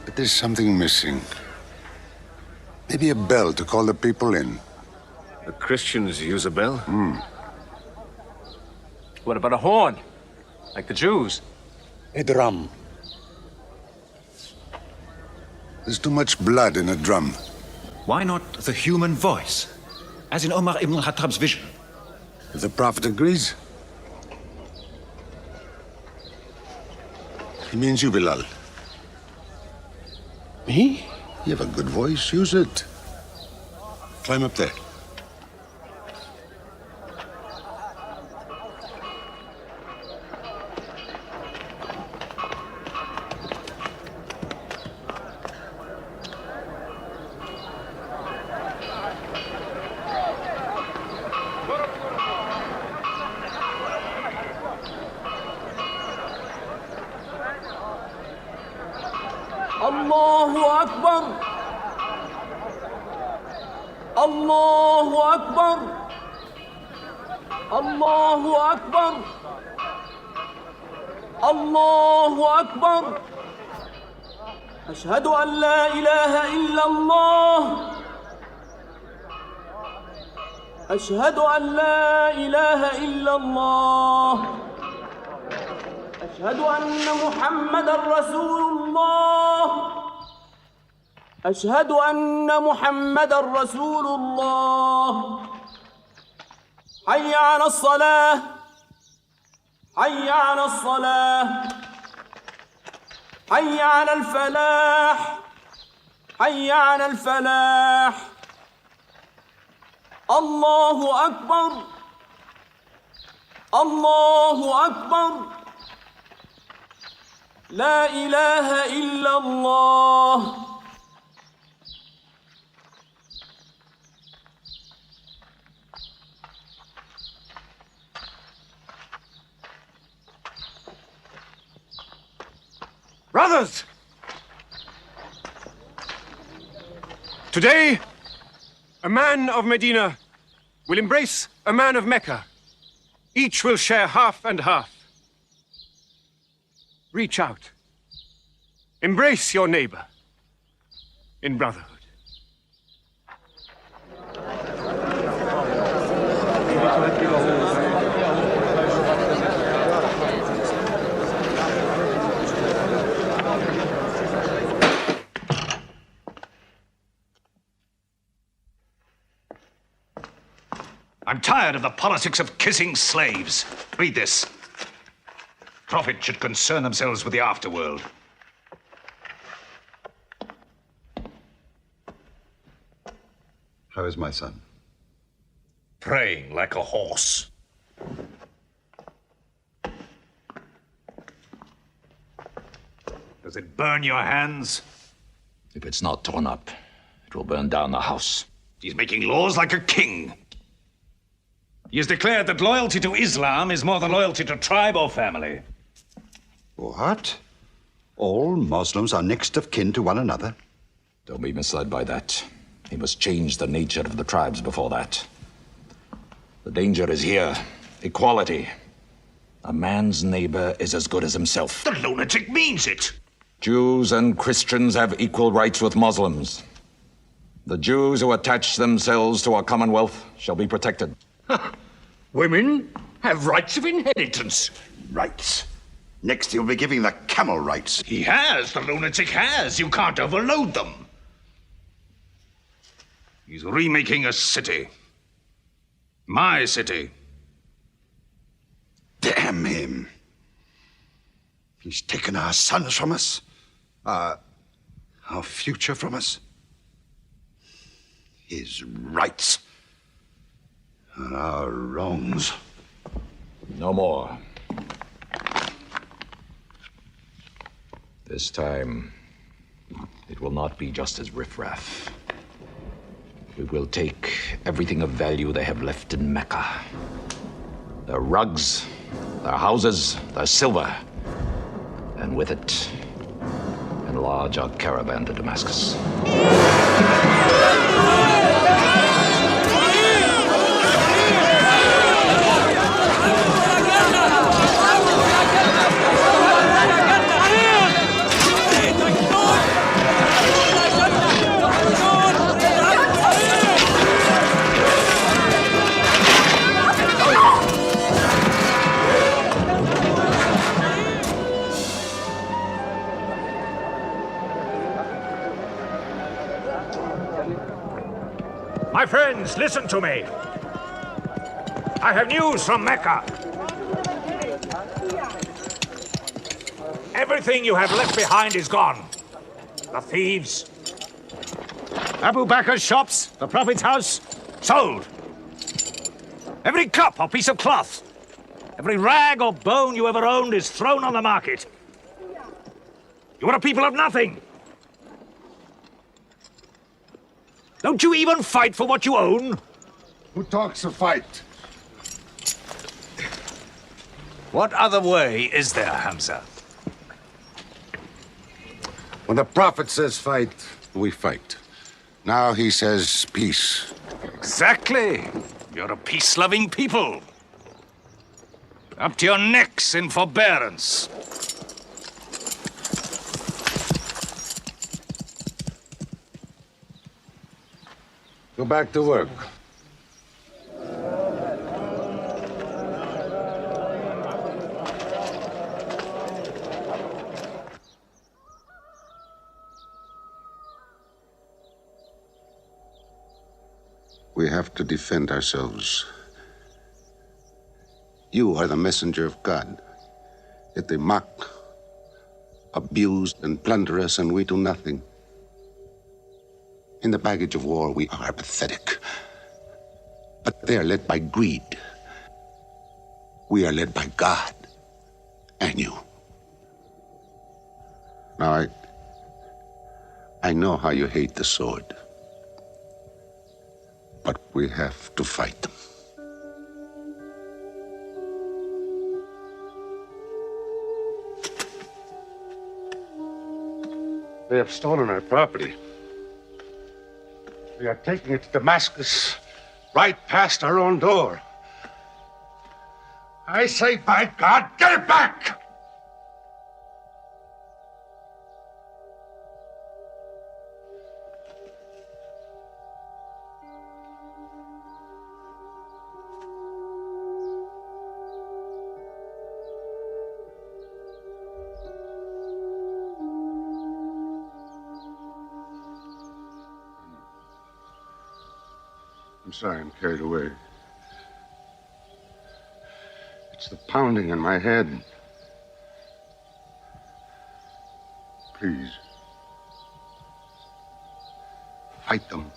But there's something missing. Maybe a bell to call the people in. The Christians use a bell? What about a horn? Like the Jews? A drum. There's too much blood in a drum. Why not the human voice? As in Omar ibn al-Khattab's vision. If the Prophet agrees. He means you, Bilal. Me? You have a good voice. Use it. Climb up there. الله أكبر الله أكبر الله أكبر الله أكبر أشهد أن لا إله إلا الله أشهد أن لا إله إلا الله أشهد أن محمدًا رسول الله أشهد أن محمدًا رسول الله حي على الصلاة حي على الصلاة حي على الفلاح حي على الفلاح الله أكبر الله أكبر لا إله إلا الله Brothers! Today, a man of Medina will embrace a man of Mecca. Each will share half and half. Reach out. Embrace your neighbor in brotherhood. I'm tired of the politics of kissing slaves. Read this. Prophet should concern themselves with the afterworld. How is my son? Praying like a horse. Does it burn your hands? If it's not torn up, it will burn down the house. He's making laws like a king. He has declared that loyalty to Islam is more than loyalty to tribe or family. What? All Muslims are next of kin to one another? Don't be misled by that. He must change the nature of the tribes before that. The danger is here. Equality. A man's neighbor is as good as himself. The lunatic means it. Jews and Christians have equal rights with Muslims. The Jews who attach themselves to our commonwealth shall be protected. Women have rights of inheritance. Rights? Next he'll be giving the camel rights. He has. The lunatic has. You can't overload them. He's remaking a city. My city. Damn him. He's taken our sons from us. Our future from us. His rights. And our wrongs. No more. This time, it will not be just as riffraff. We will take everything of value they have left in Mecca. Their rugs, their houses, their silver. And with it, enlarge our caravan to Damascus. My friends, listen to me. I have news from Mecca. Everything you have left behind is gone. The thieves. Abu Bakr's shops, the Prophet's house, sold. Every cup or piece of cloth, every rag or bone you ever owned is thrown on the market. You are a people of nothing. Don't you even fight for what you own? Who talks of fight? What other way is there, Hamza? When the Prophet says fight, we fight. Now he says peace. Exactly. You're a peace-loving people. Up to your necks in forbearance. Go back to work. We have to defend ourselves. You are the messenger of God. Yet they mock, abuse, and plunder us, and we do nothing. In the baggage of war, we are pathetic. But they are led by greed. We are led by God and you. Now, I know how you hate the sword. But we have to fight them. They have stolen our property. We are taking it to Damascus, right past our own door. I say, by God, get it back! I'm sorry, I'm carried away. It's the pounding in my head. Please. Fight them.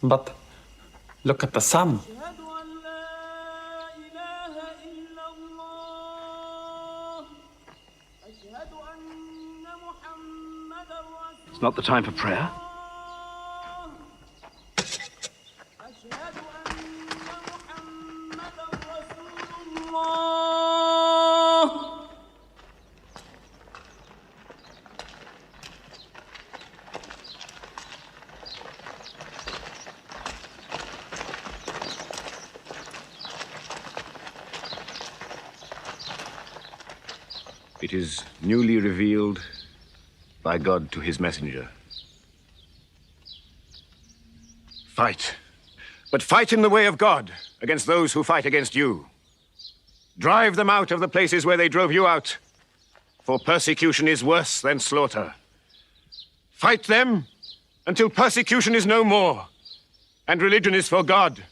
But look at the sun. It's not the time for prayer. It is newly revealed by God to his messenger. Fight. But fight in the way of God against those who fight against you. Drive them out of the places where they drove you out, for persecution is worse than slaughter. Fight them until persecution is no more, and religion is for God.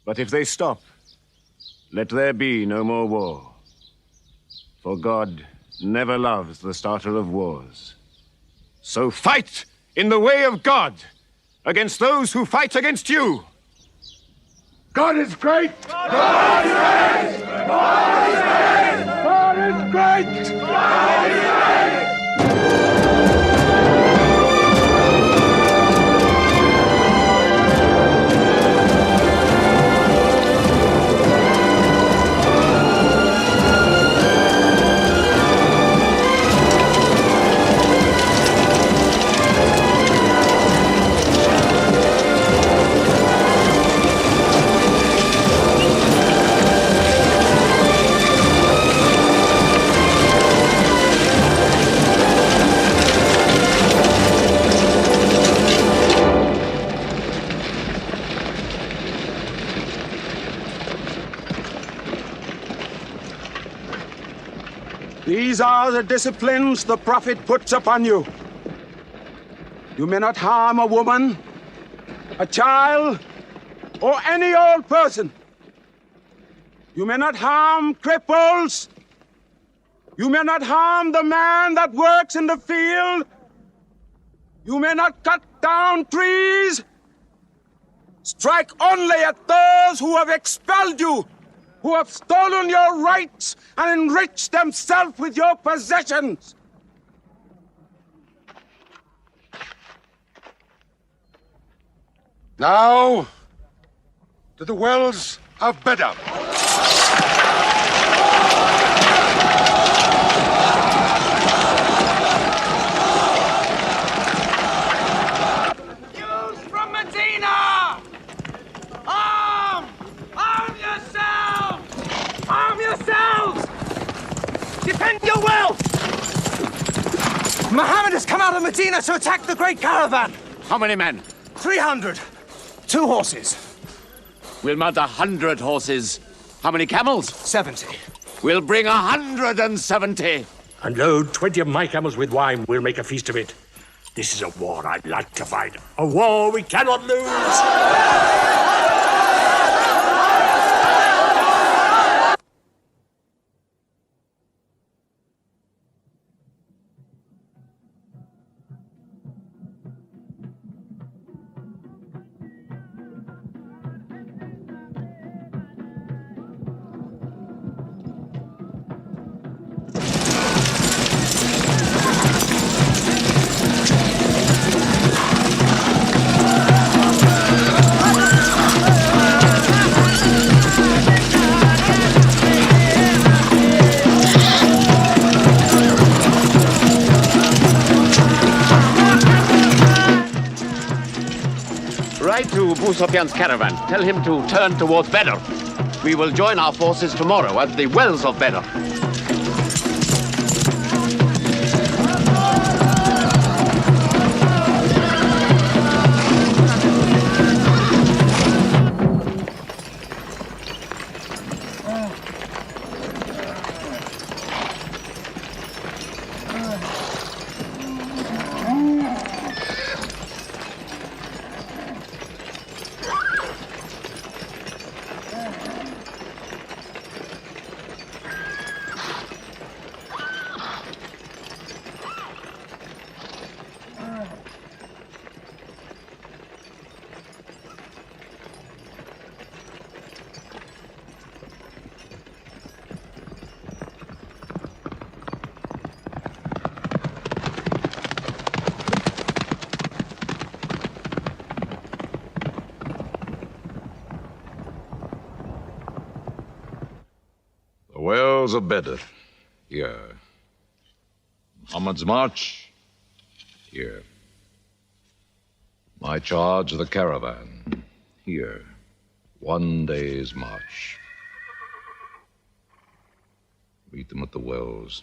But if they stop, let there be no more war. For God never loves the starter of wars. So fight in the way of God against those who fight against you. God is great! God is great! God is great! God is great! God is great! These are the disciplines the prophet puts upon you. You may not harm a woman, a child, or any old person. You may not harm cripples. You may not harm the man that works in the field. You may not cut down trees. Strike only at those who have expelled you, who have stolen your rights and enriched themselves with your possessions. Now, to the wells of Bedar. Jews from Medina! Arm! Arm yourselves! Arm yourselves! Defend your wealth! Muhammad has come out of Medina to attack the great caravan. How many men? 300. 2 horses. We'll mount 100 horses. How many camels? 70. We'll bring 170. And load 20 of my camels with wine. We'll make a feast of it. This is a war I'd like to fight. A war we cannot lose. Write to Abu Sufyan's caravan. Tell him to turn towards Badr. We will join our forces tomorrow at the wells of Badr. Wells of Bedr. Here. Muhammad's March. Here. My charge of the caravan. Here. 1 day's march. Meet them at the wells.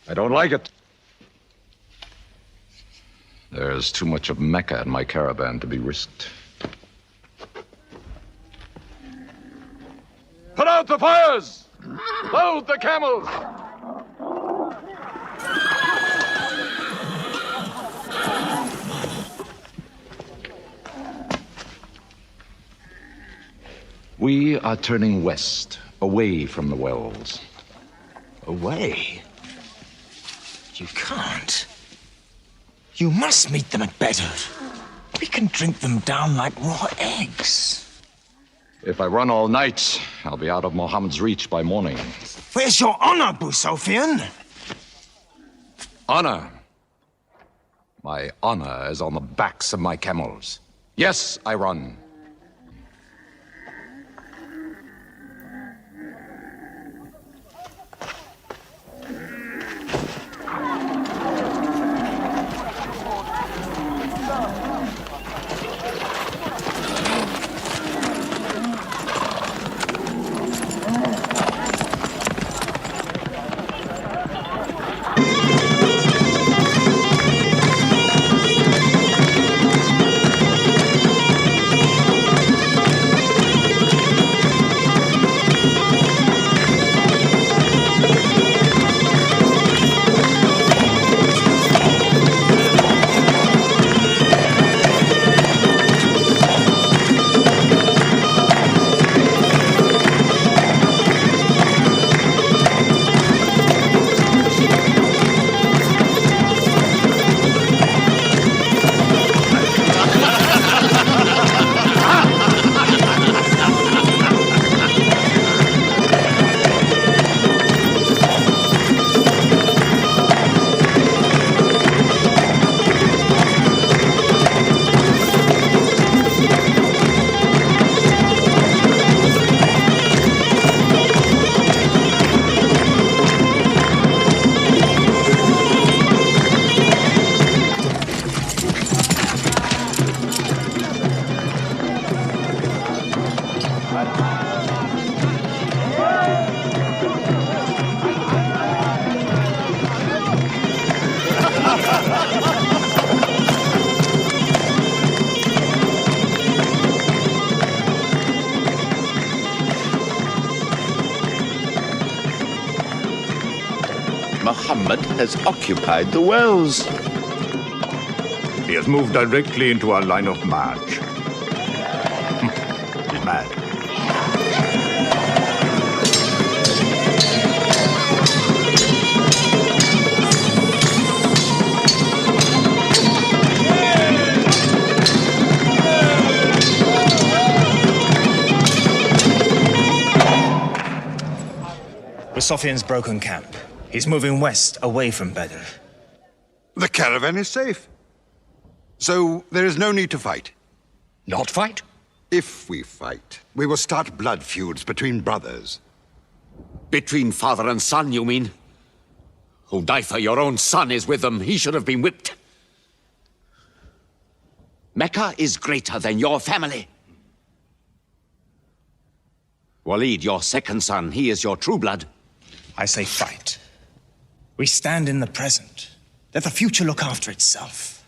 I don't like it. There's too much of Mecca in my caravan to be risked. Put out the fires! Load the camels! We are turning west, away from the wells. Away? You can't. You must meet them at Bedr. We can drink them down like raw eggs. If I run all night, I'll be out of Muhammad's reach by morning. Where's your honor, Abu Sufyan? Honor? My honor is on the backs of my camels. Yes, I run. Muhammad has occupied the wells. He has moved directly into our line of march. He's mad. Sufyan's broken camp. He's moving west, away from Bedr. The caravan is safe. So there is no need to fight. Not fight? If we fight, we will start blood feuds between brothers. Between father and son, you mean? Hudayfa, your own son, is with them. He should have been whipped. Mecca is greater than your family. Walid, your second son, he is your true blood. I say fight. We stand in the present. Let the future look after itself.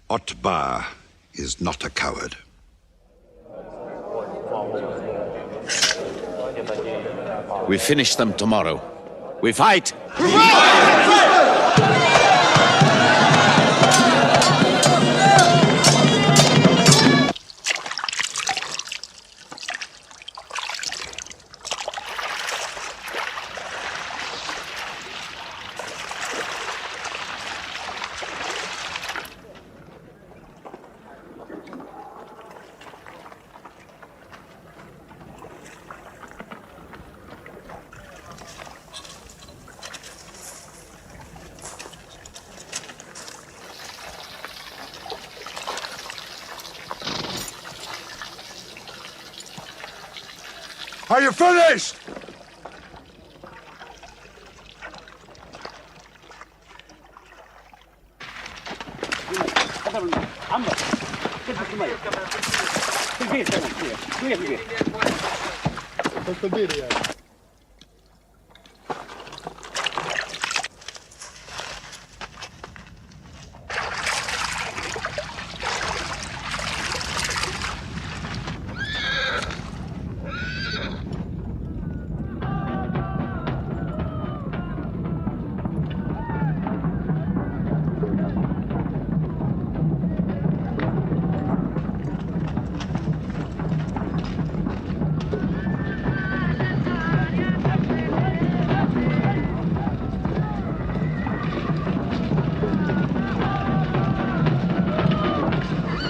Otbah is not a coward. We finish them tomorrow. We fight! Are you finished?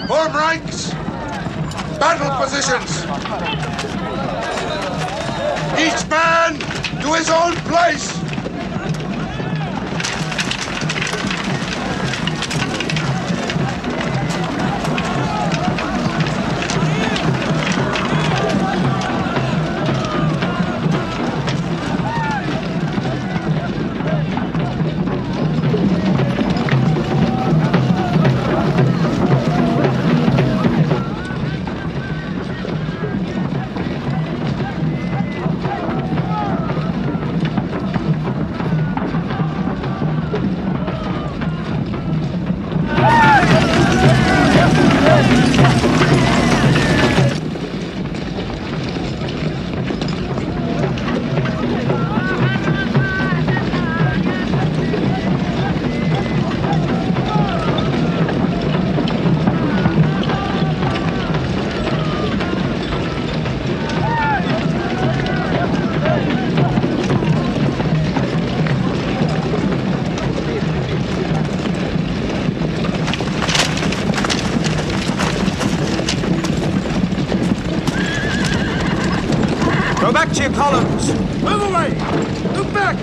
Form ranks! Battle positions! Each man to his own place! Go back to your columns! Move away! Move back!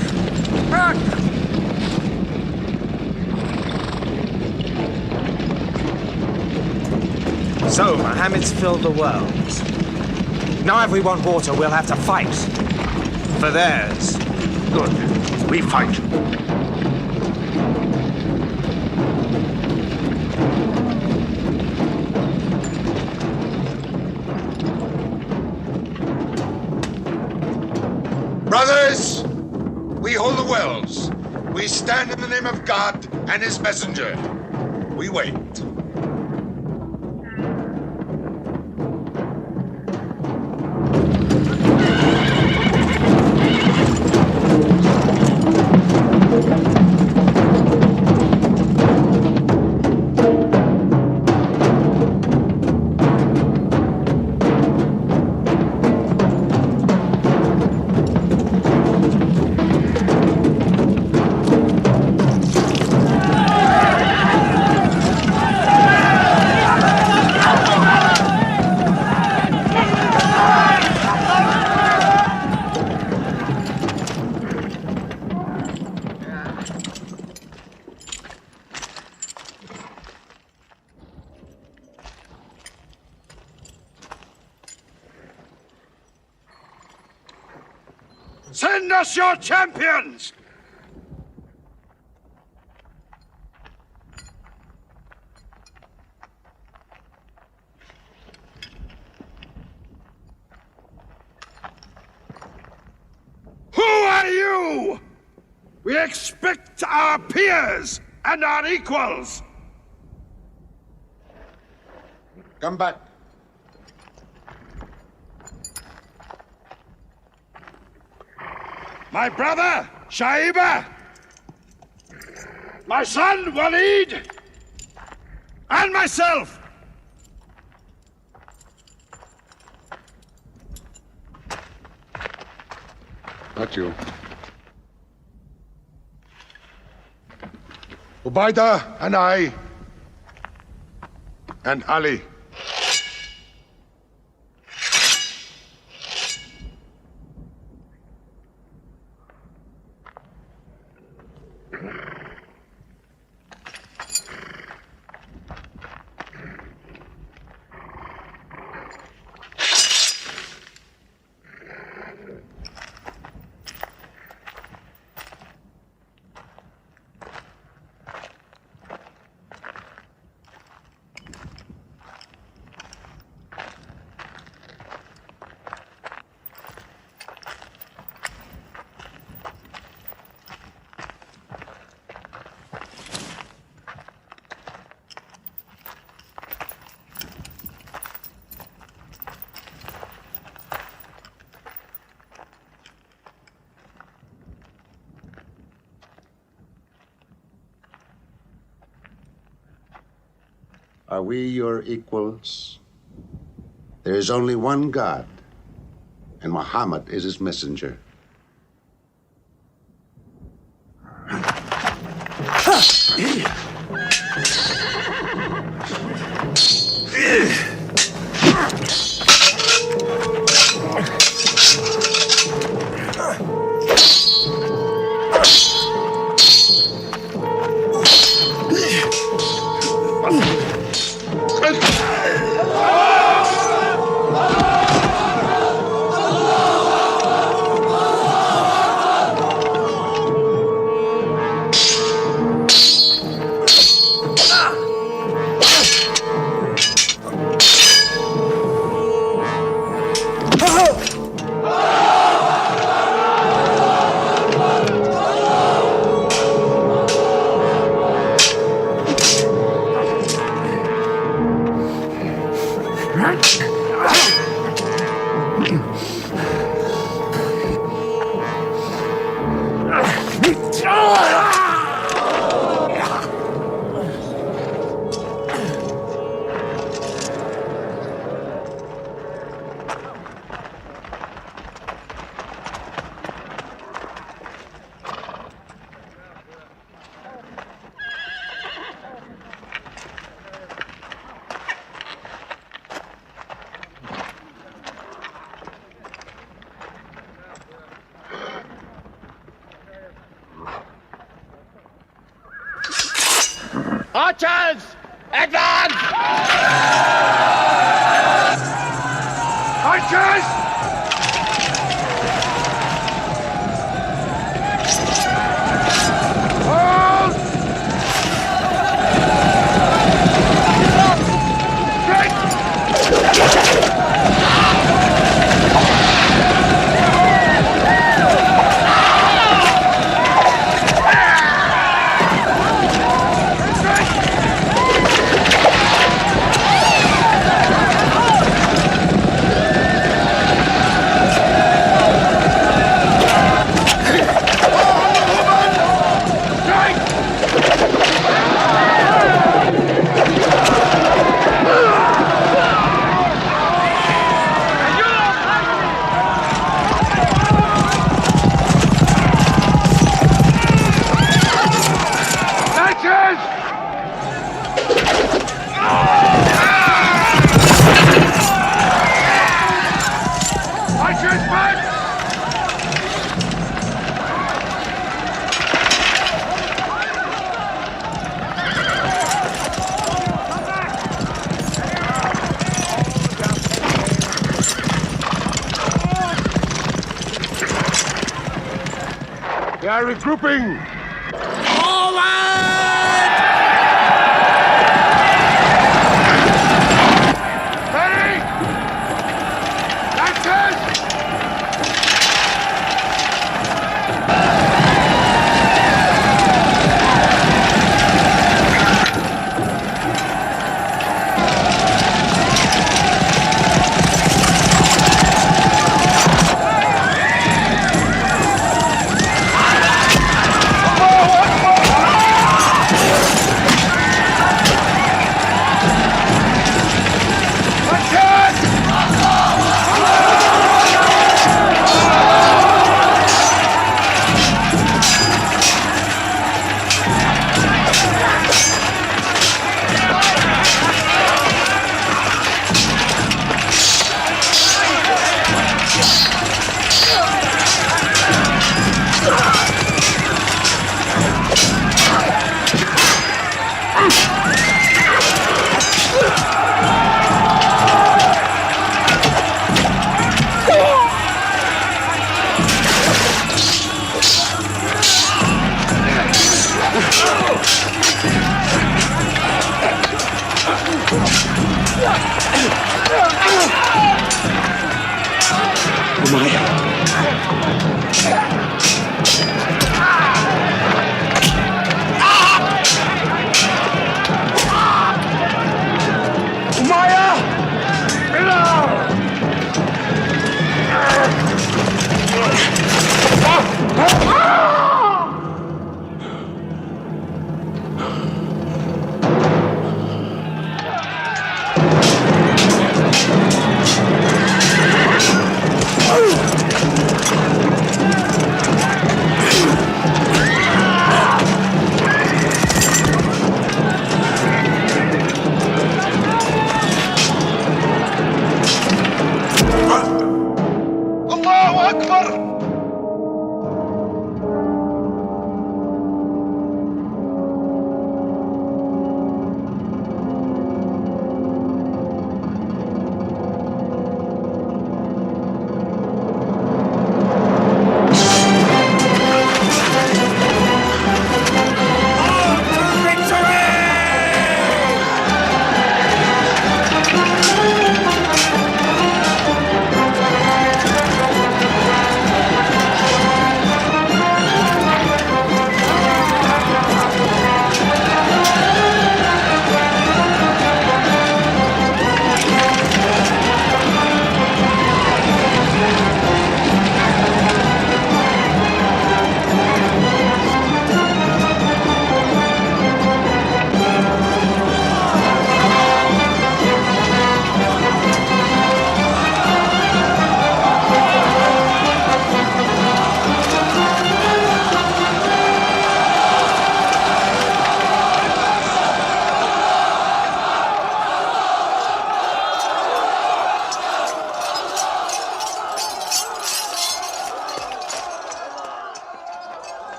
Back! So, Mohammed's filled the world. Now if we want water, we'll have to fight. For theirs. Good. We fight. Brothers, we hold the wells. We stand in the name of God and his messenger. We wait. Send us your champions! Who are you? We expect our peers and our equals. Come back. My brother, Shaiba. My son, Walid. And myself. Not you. Ubaidah and I. And Ali. Are we your equals? There is only one God, and Muhammad is his messenger. Archers! Advance! Archers! Hold! They are regrouping! Ready! Lancers!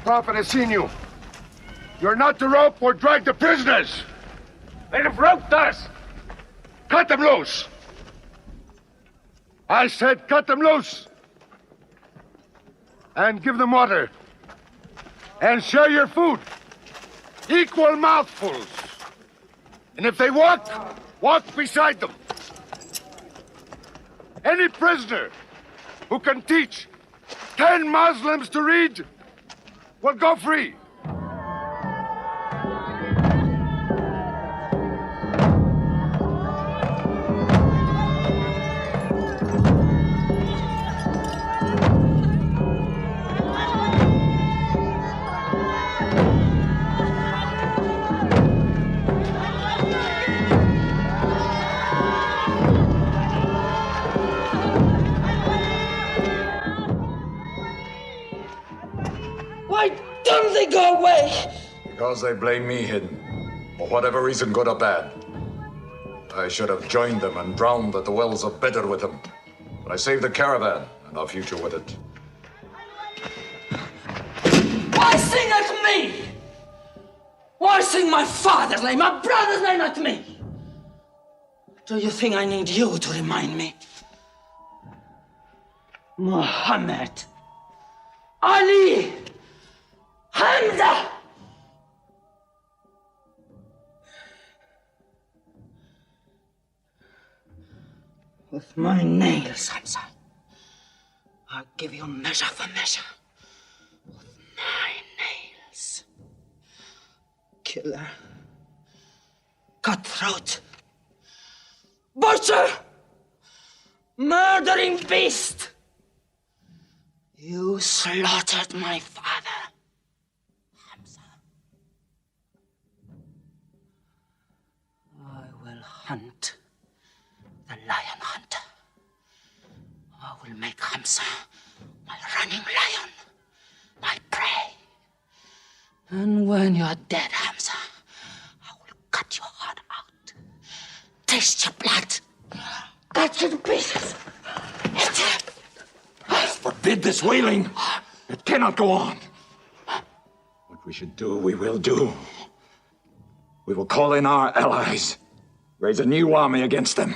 Prophet has seen you. You're not to rope or drag the prisoners. They have roped us. Cut them loose. I said cut them loose. And give them water. And share your food. Equal mouthfuls. And if they walk, walk beside them. Any prisoner who can teach 10 Muslims to read will go free. Why don't they go away? Because they blame me, Hidden. For whatever reason, good or bad. I should have joined them and drowned at the wells of Badr with them. But I saved the caravan and our future with it. Why sing at me? Why sing my father's name, my brother's name at me? Do you think I need you to remind me? Muhammad, Ali, Hamza! With my nails, Hamza, I'll give you measure for measure. With my nails. Killer. Cutthroat. Butcher! Murdering beast! You slaughtered my father, Hamza. I will hunt the lion hunter. I will make Hamza my running lion, my prey. And when you are dead, Hamza, I will cut your heart out, taste your blood, cut you to pieces, eat it. Forbid this wailing. It cannot go on. What we should do, we will do. We will call in our allies, raise a new army against them.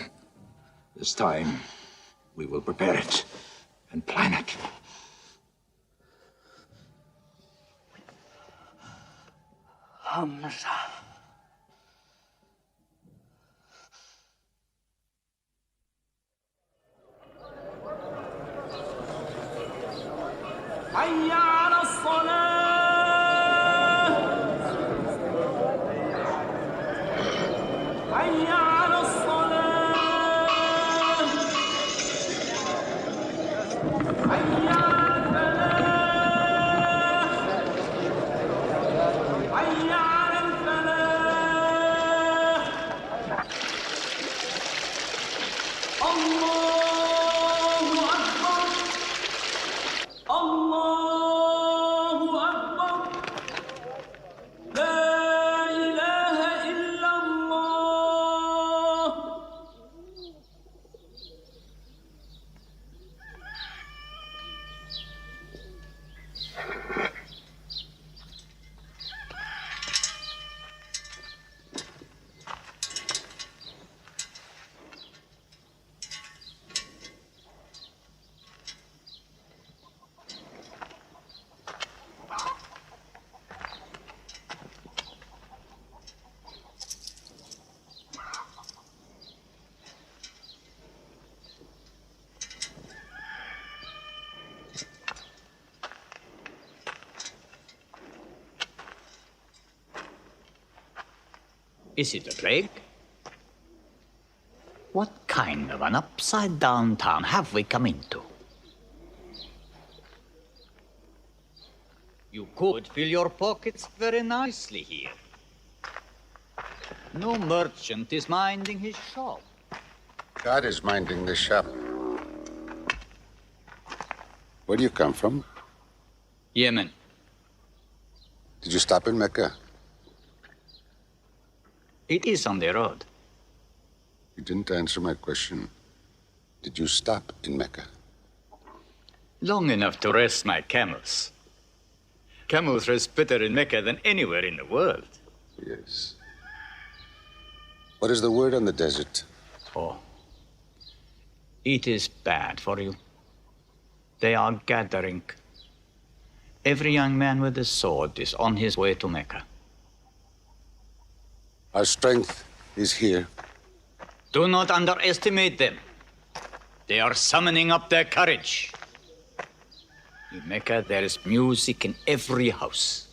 This time, we will prepare it and plan it. Hamza. حي على الصلاة حي على الصلاة حي على الفلاح حي على الفلاح الله أكبر الله أكبر لا إله إلا الله Is it a plague? What kind of an upside-down town have we come into? You could fill your pockets very nicely here. No merchant is minding his shop. God is minding the shop. Where do you come from? Yemen. Did you stop in Mecca? It is on the road. You didn't answer my question. Did you stop in Mecca? Long enough to rest my camels. Camels roast better in Mecca than anywhere in the world. Yes. What is the word on the desert? Oh. It is bad for you. They are gathering. Every young man with a sword is on his way to Mecca. Our strength is here. Do not underestimate them. They are summoning up their courage. In Mecca, there is music in every house.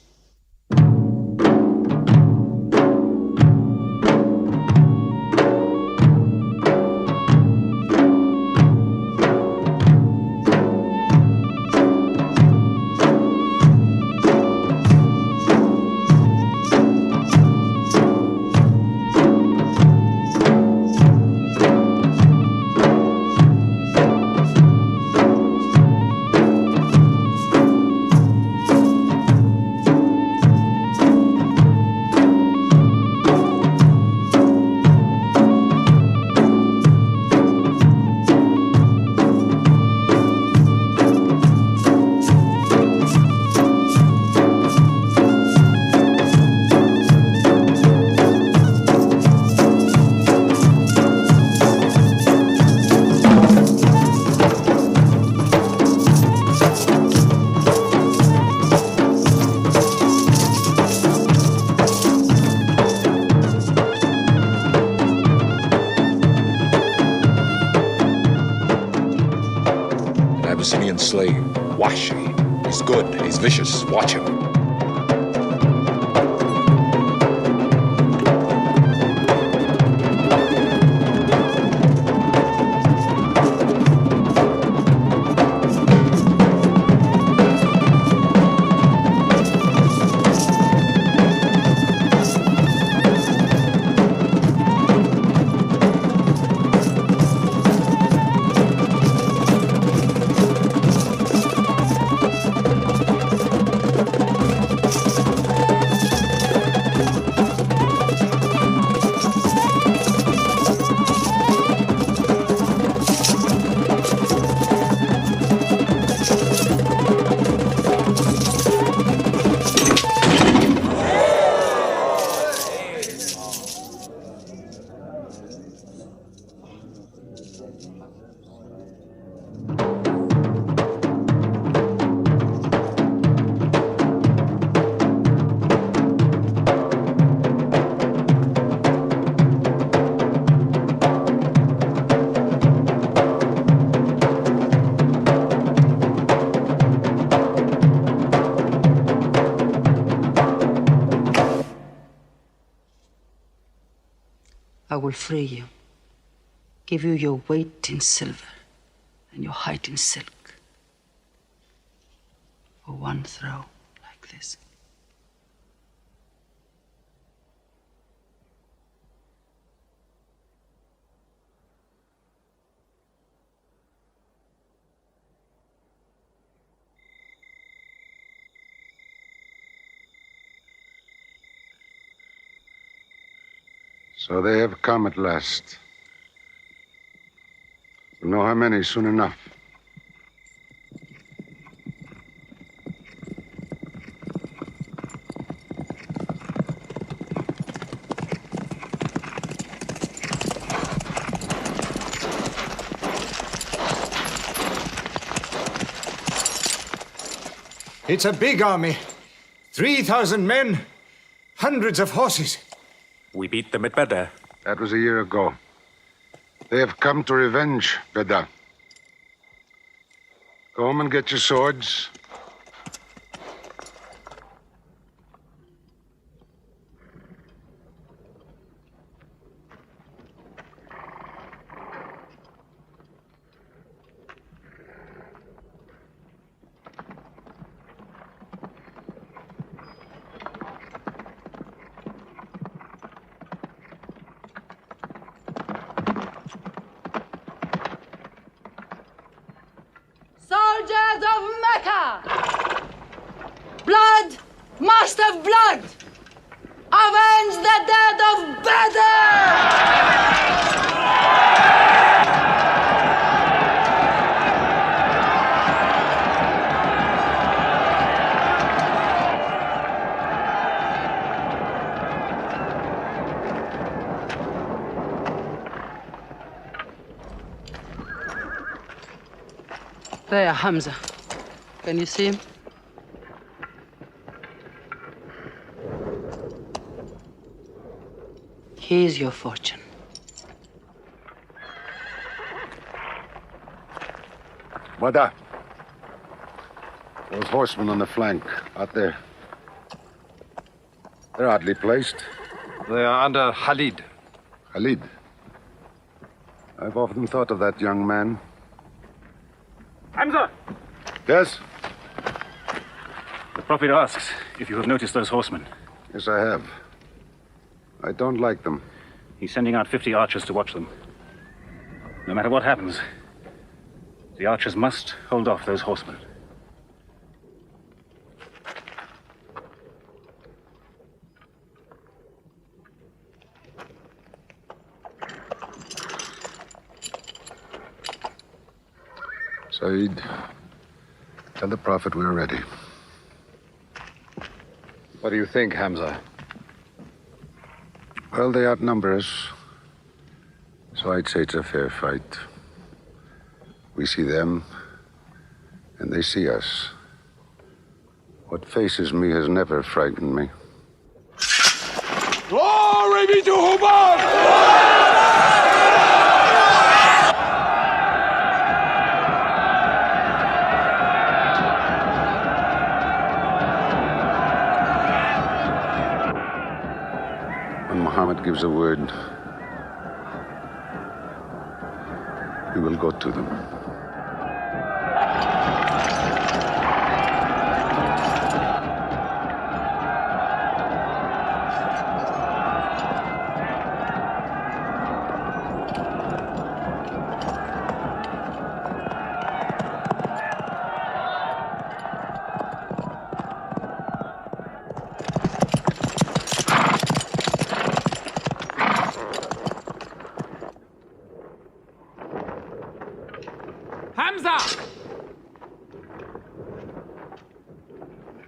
Abyssinian slave, Wahshi. He's good, he's vicious. Watch him. I will free you, give you your weight in silver and your height in silk for one throw like this. So they have come at last. We'll know how many soon enough. It's a big army. 3,000 men, hundreds of horses. We beat them at Badr. That was a year ago. They have come to revenge Badr. Go home and get your swords. Soldiers of Mecca! Blood must have blood! Avenge the dead of Badr! There, Hamza. Can you see him? Here's your fortune. Wada. Those horsemen on the flank, out there. They're oddly placed. They are under Khalid. Khalid? I've often thought of that young man. Hamza! Yes? The Prophet asks if you have noticed those horsemen. Yes, I have. I don't like them. He's sending out 50 archers to watch them. No matter what happens, the archers must hold off those horsemen. Saeed, tell the Prophet we're ready. What do you think, Hamza? Well, they outnumber us, so I'd say it's a fair fight. We see them, and they see us. What faces me has never frightened me. Glory be to Hubbard! When Muhammad gives a word, we will go to them.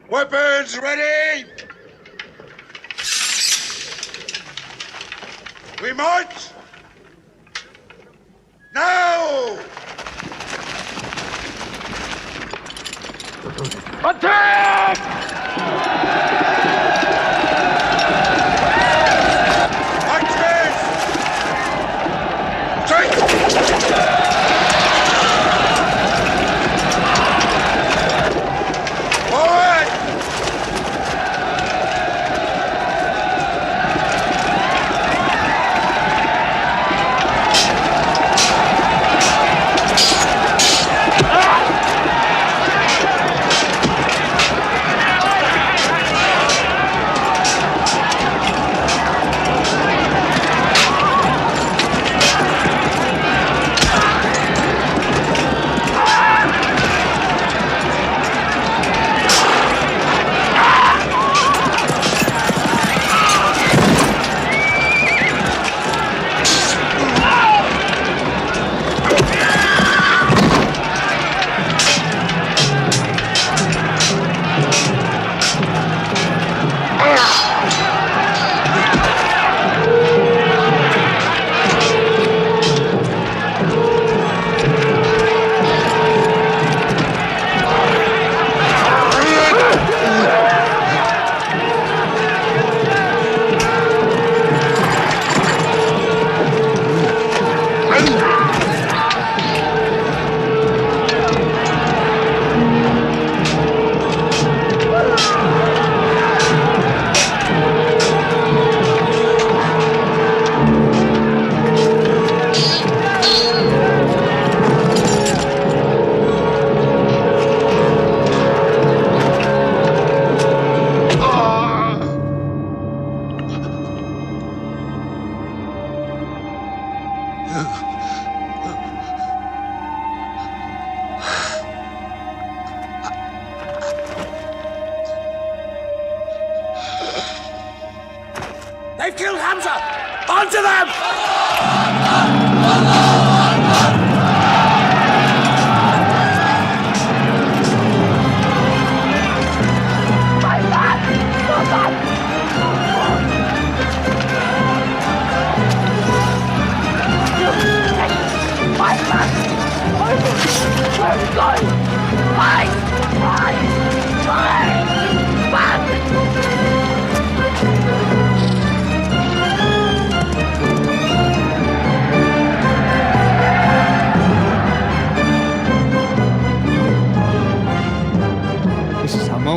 Weapons ready! We march! Now! Attack! They've killed Hamza! Onto them! My son!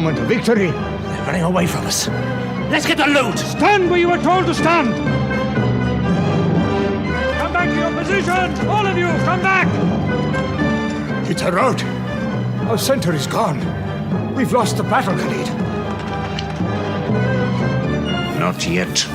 moment of victory. They're running away from us. Let's get the loot! Stand where you were told to stand! Come back to your position! All of you, come back! It's a rout. Our center is gone. We've lost the battle, Khalid. Not yet.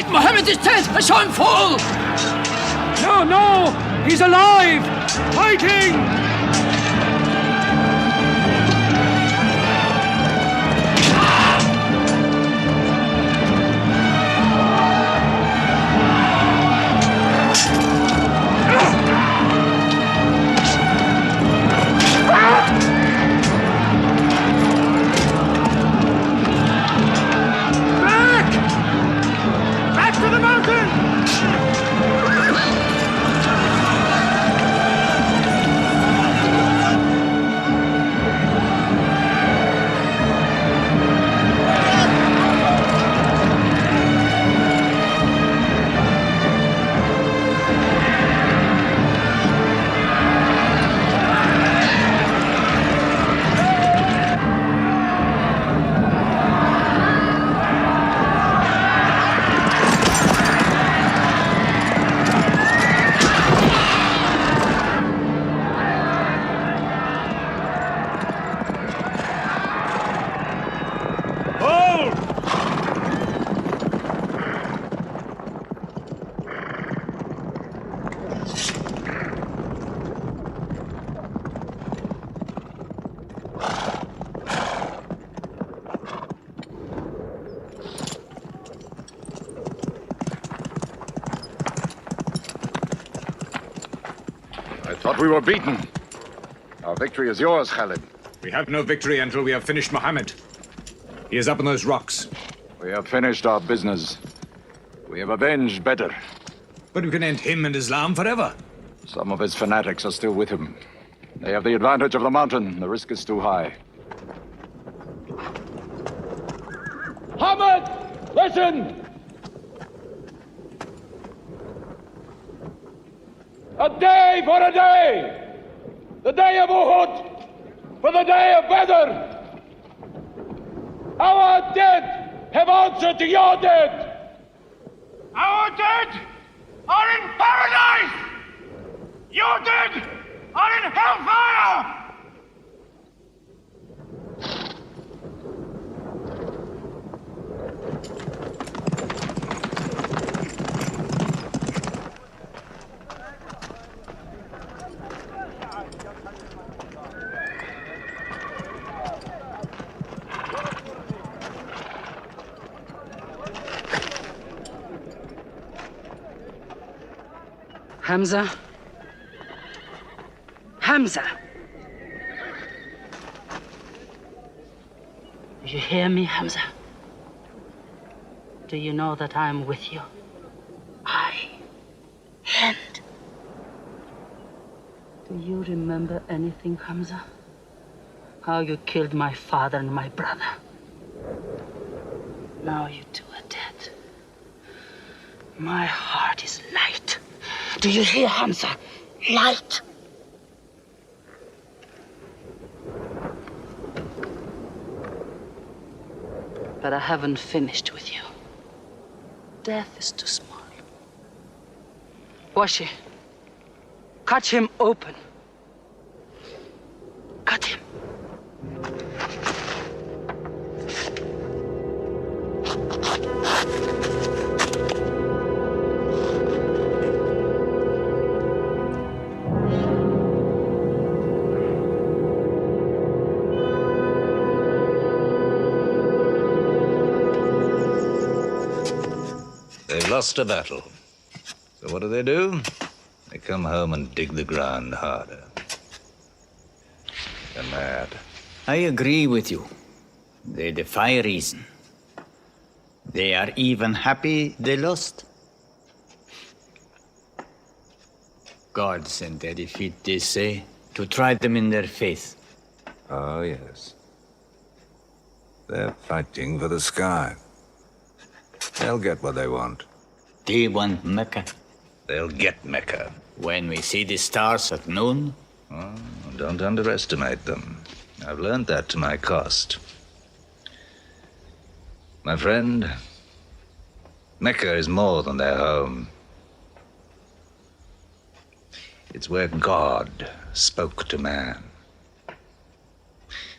Mohammed is dead! I saw him fall! No, no! He's alive! Fighting! Thought we were beaten. Our victory is yours, Khalid. We have no victory until we have finished Mohammed. He is up on those rocks. We have finished our business. We have avenged Badr. But we can end him and Islam forever. Some of his fanatics are still with him. They have the advantage of the mountain. The risk is too high. Muhammad, listen! A day for a day! The day of Uhud for the day of Badr! Our dead have answered to your dead! Our dead are in paradise! Your dead are in hellfire! Hamza? Hamza! Do you hear me, Hamza? Do you know that I'm with you? And do you remember anything, Hamza? How you killed my father and my brother. Now you two are dead. My heart is light. Do you hear, Hamza? Light. But I haven't finished with you. Death is too small. Washi, cut him open. Cut him. They've lost a battle. So what do? They come home and dig the ground harder. They're mad. I agree with you. They defy reason. They are even happy they lost. God sent their defeat, they say, to try them in their faith. Oh, yes. They're fighting for the sky. They'll get what they want. They want Mecca. They'll get Mecca. When we see the stars at noon? Oh, don't underestimate them. I've learned that to my cost. My friend, Mecca is more than their home. It's where God spoke to man.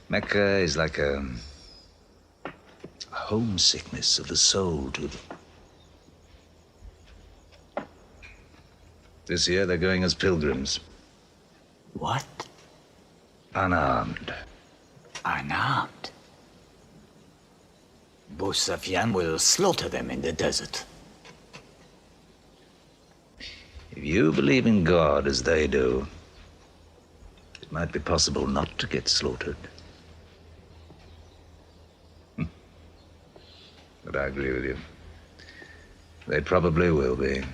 Mecca is like a homesickness of the soul to them. This year they're going as pilgrims. What? Unarmed. Unarmed? Abu Sufyan will slaughter them in the desert. If you believe in God as they do, it might be possible not to get slaughtered. But I agree with you. They probably will be.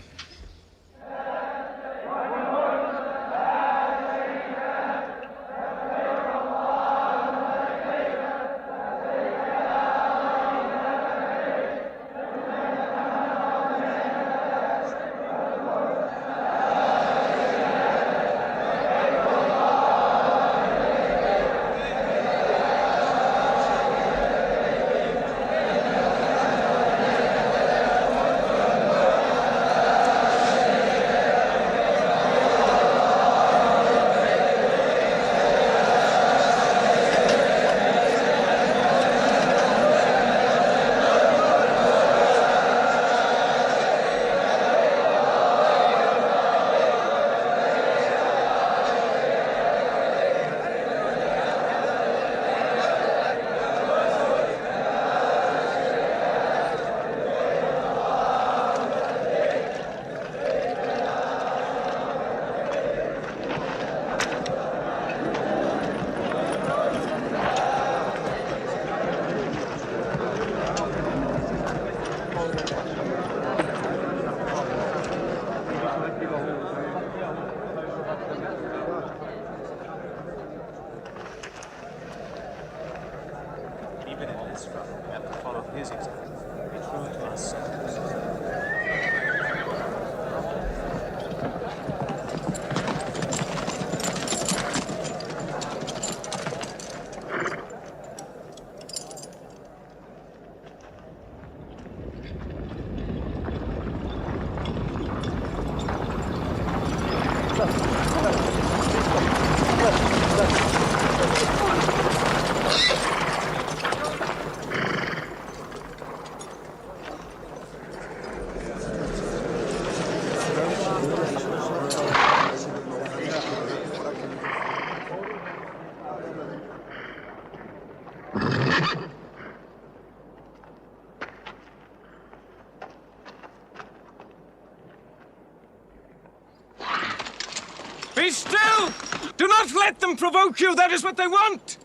Be still! Do not let them provoke you. That is what they want.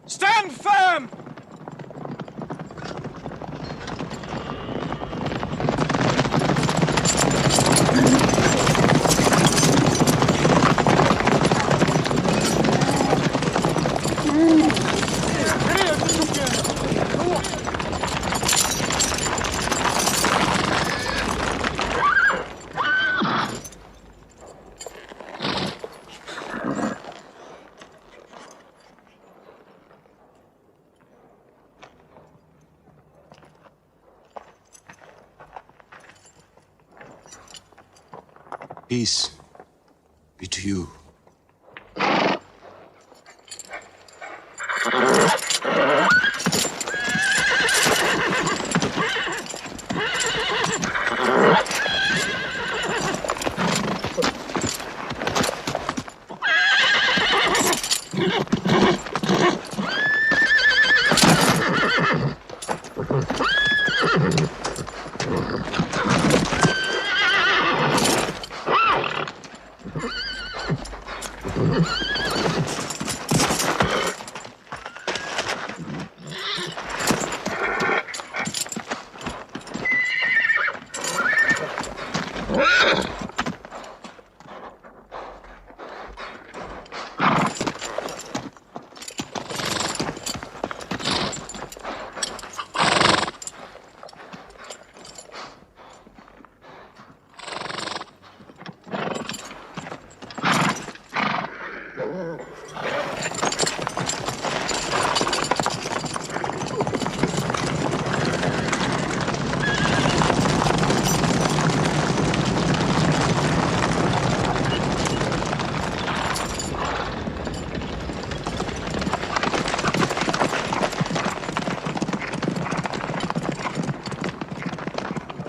Stand firm. Peace be to you.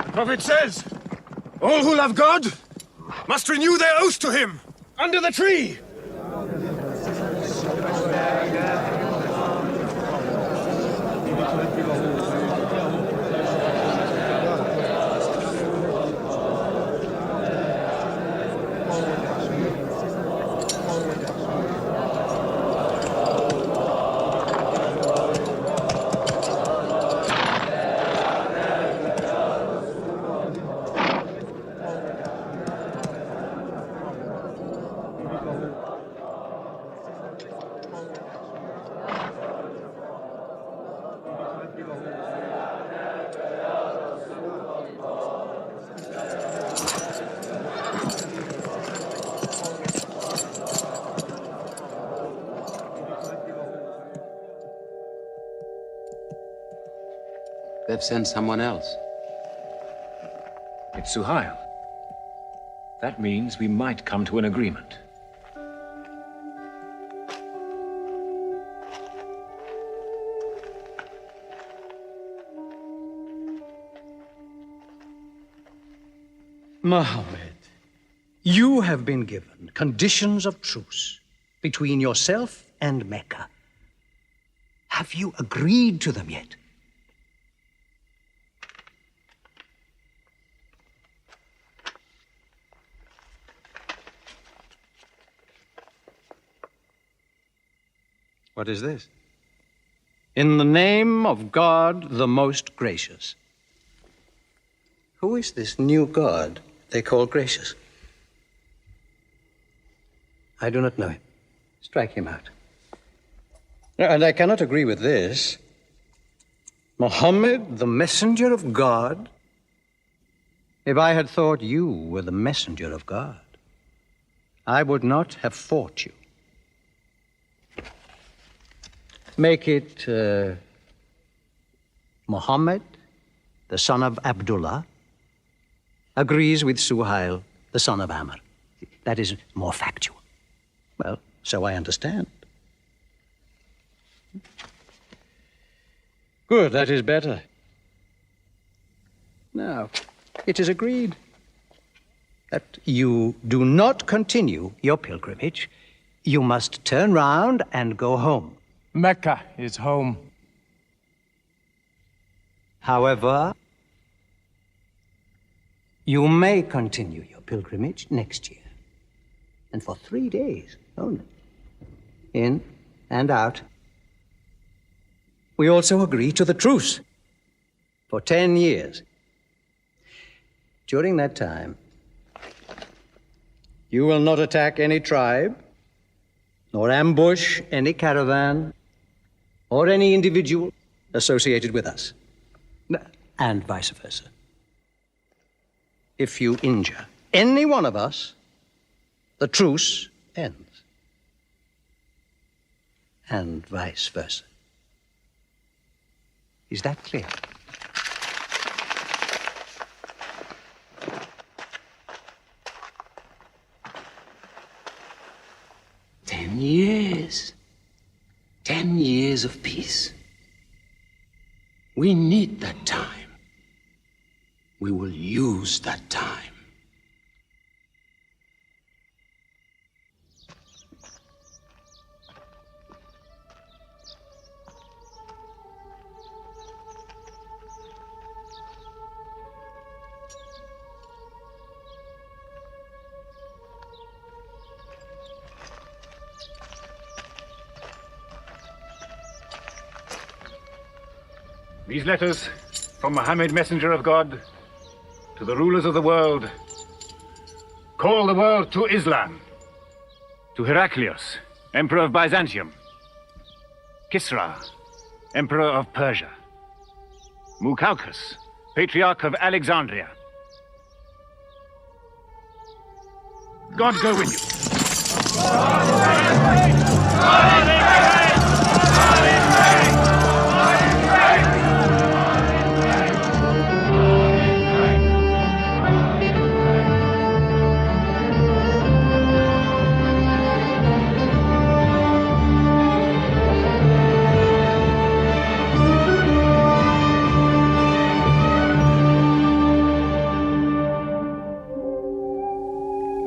The prophet says, all who love God must renew their oath to him under the tree. They've sent someone else. It's Suhail. That means we might come to an agreement. Mohammed, you have been given conditions of truce between yourself and Mecca. Have you agreed to them yet? What is this? In the name of God, the most gracious. Who is this new God they call gracious? I do not know him. Strike him out. And I cannot agree with this. Muhammad, the messenger of God? If I had thought you were the messenger of God, I would not have fought you. Make it Muhammad, the son of Abdullah, agrees with Suhail, the son of Amr. That is more factual. Well, so I understand. Good, that is better. Now, it is agreed that you do not continue your pilgrimage. You must turn round and go home. Mecca is home. However, you may continue your pilgrimage next year, and for 3 days only, in and out. We also agree to the truce for 10 years. During that time, you will not attack any tribe, nor ambush any caravan, or any individual associated with us, and vice versa. If you injure any one of us, the truce ends, and vice versa. Is that clear? days of peace. We need that time. We will use that time. These letters from Muhammad, messenger of God, to the rulers of the world. Call the world to Islam. To Heraclius, Emperor of Byzantium. Kisra, Emperor of Persia. Mukaukos, Patriarch of Alexandria. God go with you.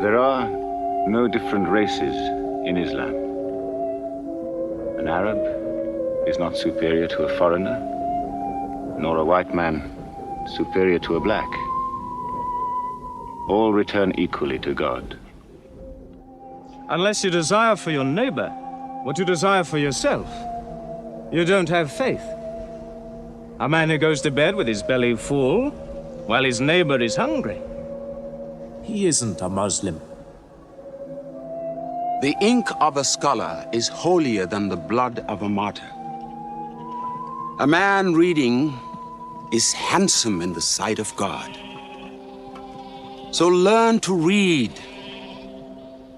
There are no different races in Islam. An Arab is not superior to a foreigner, nor a white man superior to a black. All return equally to God. Unless you desire for your neighbor what you desire for yourself, you don't have faith. A man who goes to bed with his belly full while his neighbor is hungry. He isn't a Muslim. The ink of a scholar is holier than the blood of a martyr. A man reading is handsome in the sight of God. So learn to read.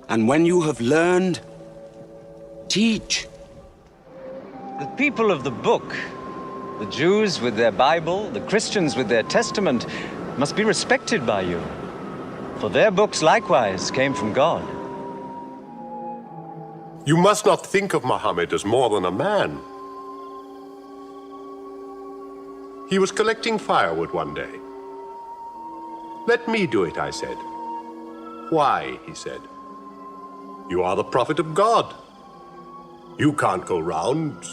And when you have learned, teach. The people of the book, the Jews with their Bible, the Christians with their Testament, must be respected by you. For their books likewise came from God. You must not think of Muhammad as more than a man. He was collecting firewood one day. Let me do it, I said. Why, he said. You are the prophet of God. You can't go round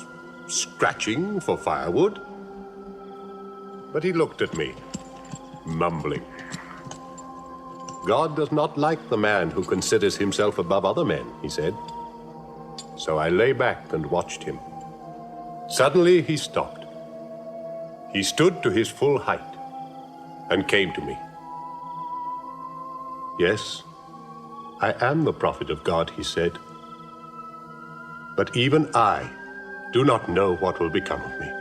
scratching for firewood. But he looked at me, mumbling. God does not like the man who considers himself above other men, he said. So I lay back and watched him. Suddenly he stopped. He stood to his full height and came to me. Yes, I am the prophet of God, he said. But even I do not know what will become of me.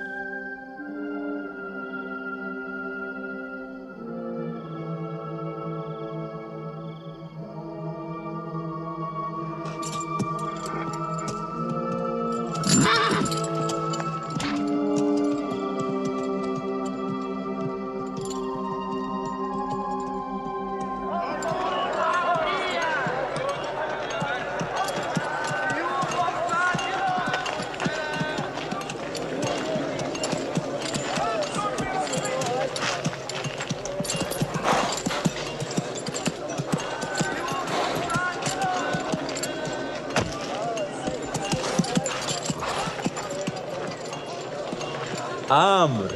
Amr,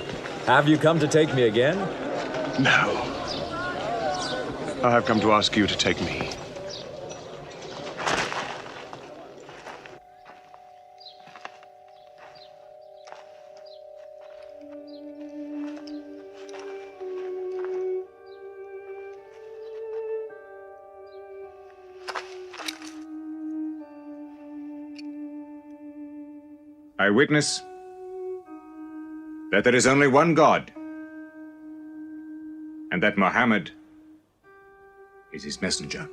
have you come to take me again? No. I have come to ask you to take me. I witness that there is only one God, and that Muhammad is his messenger.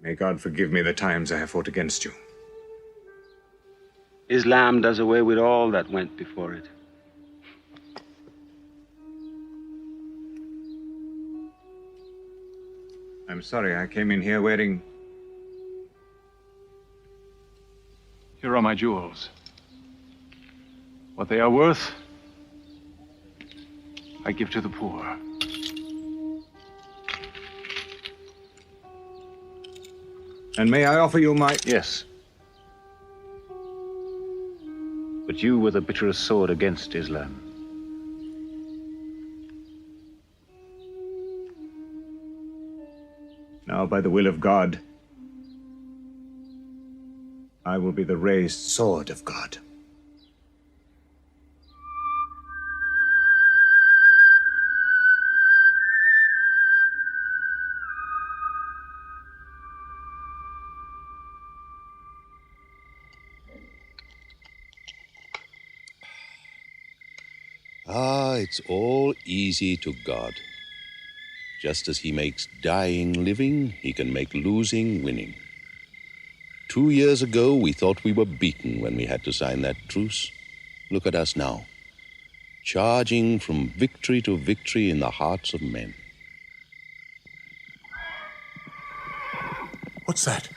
May God forgive me the times I have fought against you. Islam does away with all that went before it. I'm sorry, I came in here wearing Here are my jewels. What they are worth, I give to the poor. And may I offer you my... Yes. But you were the bitterest sword against Islam. Now, by the will of God, I will be the raised sword of God. Ah, it's all easy to God. Just as he makes dying living, he can make losing winning. 2 years ago, we thought we were beaten when we had to sign that truce. Look at us now, charging from victory to victory in the hearts of men. What's that?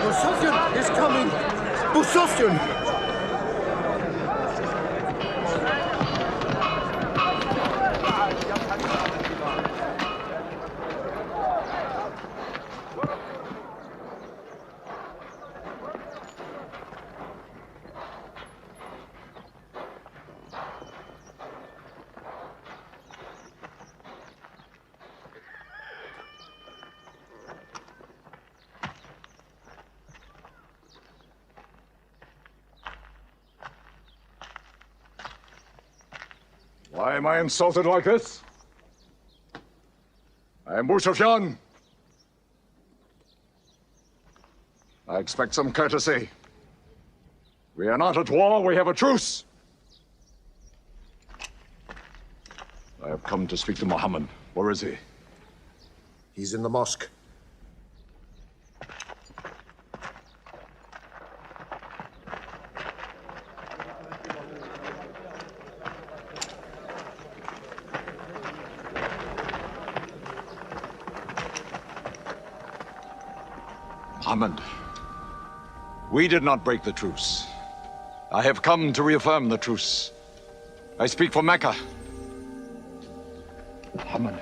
Busofyan is coming! Busofyan! Why am I insulted like this? I am Busofyan. I expect some courtesy. We are not at war, we have a truce. I have come to speak to Muhammad. Where is he? He's in the mosque. Muhammad, we did not break the truce. I have come to reaffirm the truce. I speak for Mecca. Muhammad,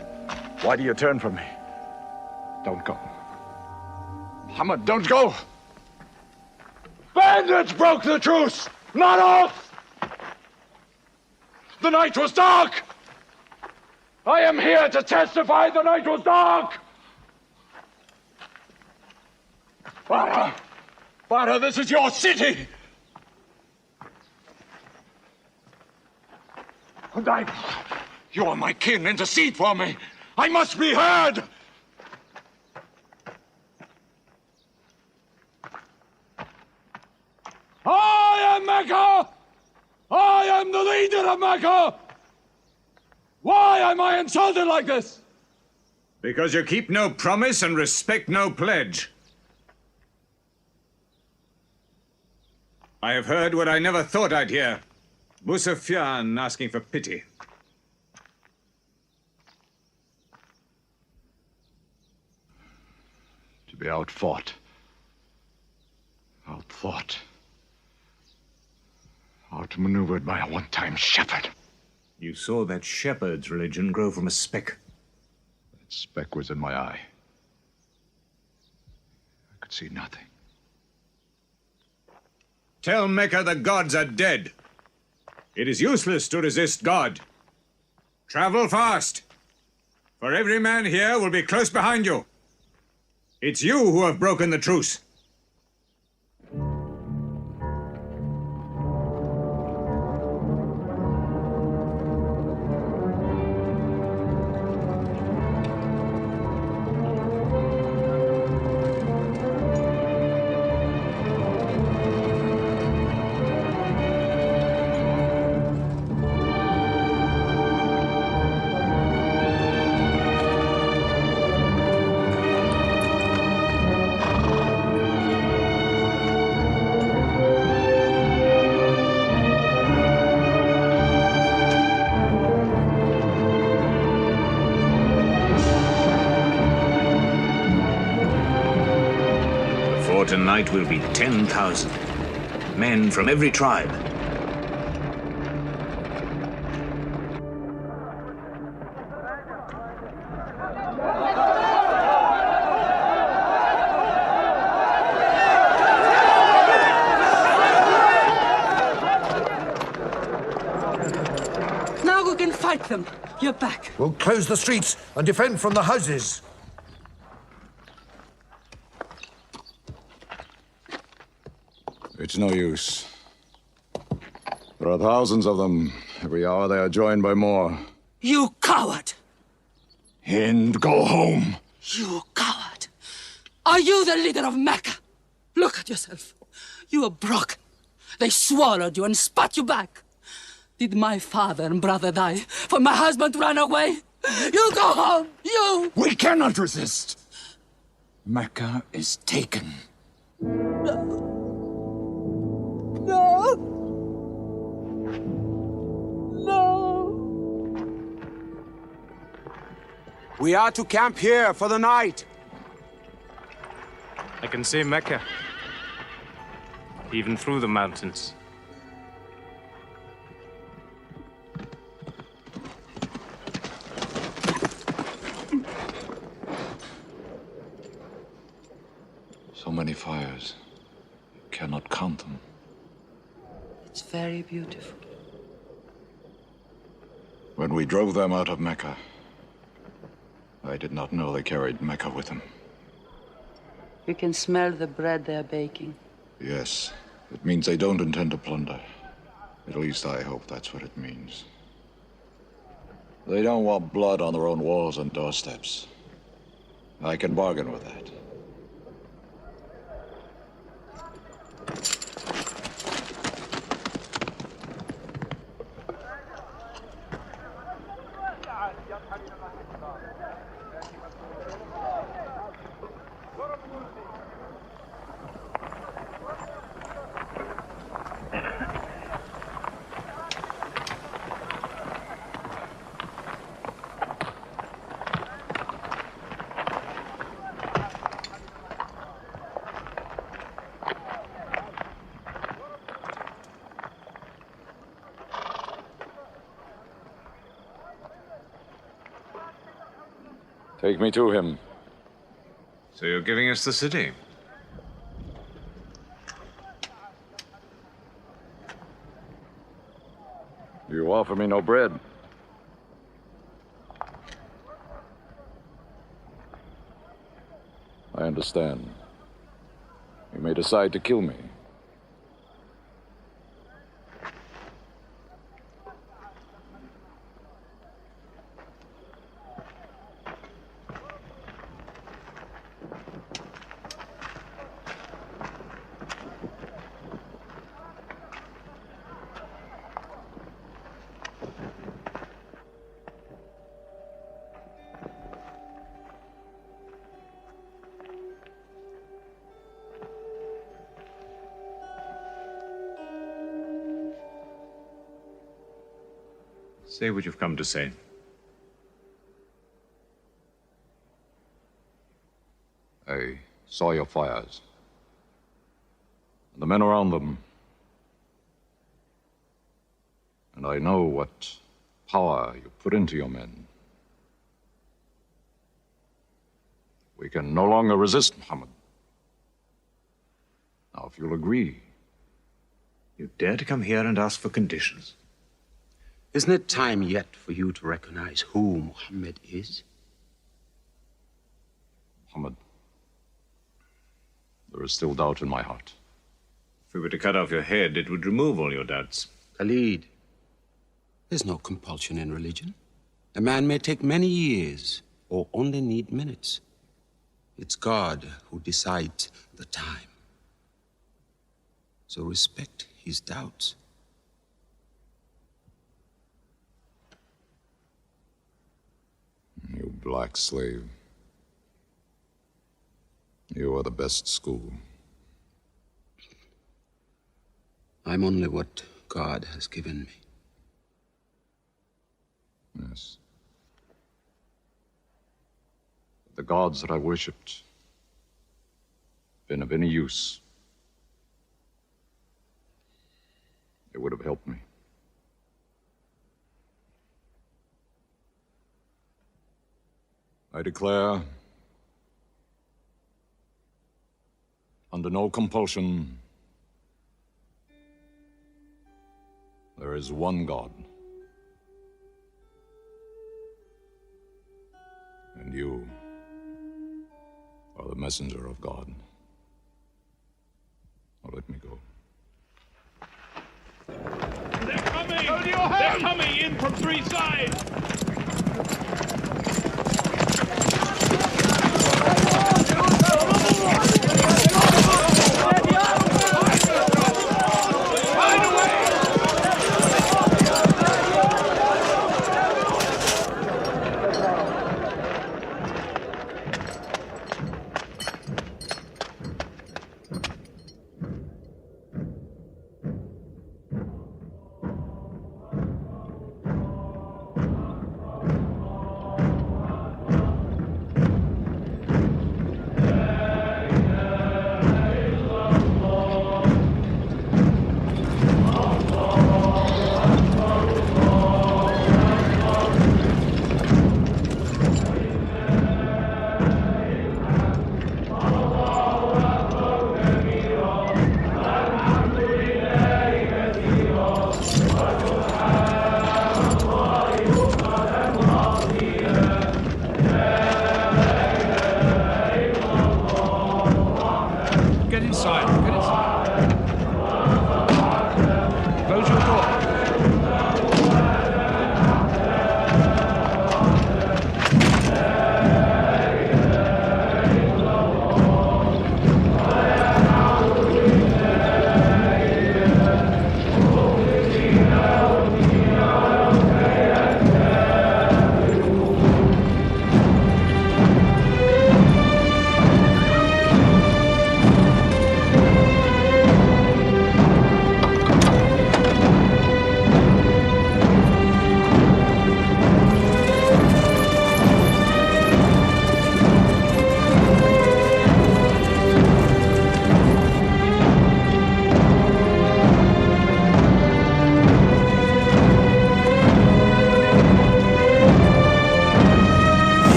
why do you turn from me? Don't go. Muhammad, don't go! Bandits broke the truce, not us! The night was dark! I am here to testify the night was dark! Farah, this is your city! And you are my kin, intercede for me! I must be heard! I am Mecca! I am the leader of Mecca! Why am I insulted like this? Because you keep no promise and respect no pledge. I have heard what I never thought I'd hear. Busofyan asking for pity. To be outfought. Outmaneuvered by a one-time shepherd. You saw that shepherd's religion grow from a speck. That speck was in my eye. I could see nothing. Tell Mecca the gods are dead. It is useless to resist God. Travel fast, for every man here will be close behind you. It's you who have broken the truce. tonight will be 10,000. Men from every tribe. Now we can fight them. You're back. We'll close the streets and defend from the houses. It's no use. There are thousands of them. Every hour they are joined by more. You coward! Hind, go home. You coward! Are you the leader of Mecca? Look at yourself. You are broken. They swallowed you and spat you back. Did my father and brother die for my husband to run away? You go home! You! We cannot resist! Mecca is taken. No! We are to camp here for the night. I can see Mecca, even through the mountains. So many fires. You cannot count them. It's very beautiful. When we drove them out of Mecca, I did not know they carried Mecca with them. You can smell the bread they're baking. Yes, it means they don't intend to plunder. At least I hope that's what it means. They don't want blood on their own walls and doorsteps. I can bargain with that. Take me to him. So you're giving us the city? You offer me no bread. I understand. You may decide to kill me. Say what you've come to say. I saw your fires. And the men around them. And I know what power you put into your men. We can no longer resist Muhammad. Now, if you'll agree. You dare to come here and ask for conditions? Isn't it time yet for you to recognize who Muhammad is? Muhammad, there is still doubt in my heart. If we were to cut off your head, it would remove all your doubts. Khalid, there's no compulsion in religion. A man may take many years or only need minutes. It's God who decides the time. So respect his doubts. You black slave. You are the best school. I'm only what God has given me. Yes. The gods that I worshipped, been of any use, it would have helped me. I declare, under no compulsion, there is one God. And you are the messenger of God. Now let me go. They're coming! They're coming in from three sides!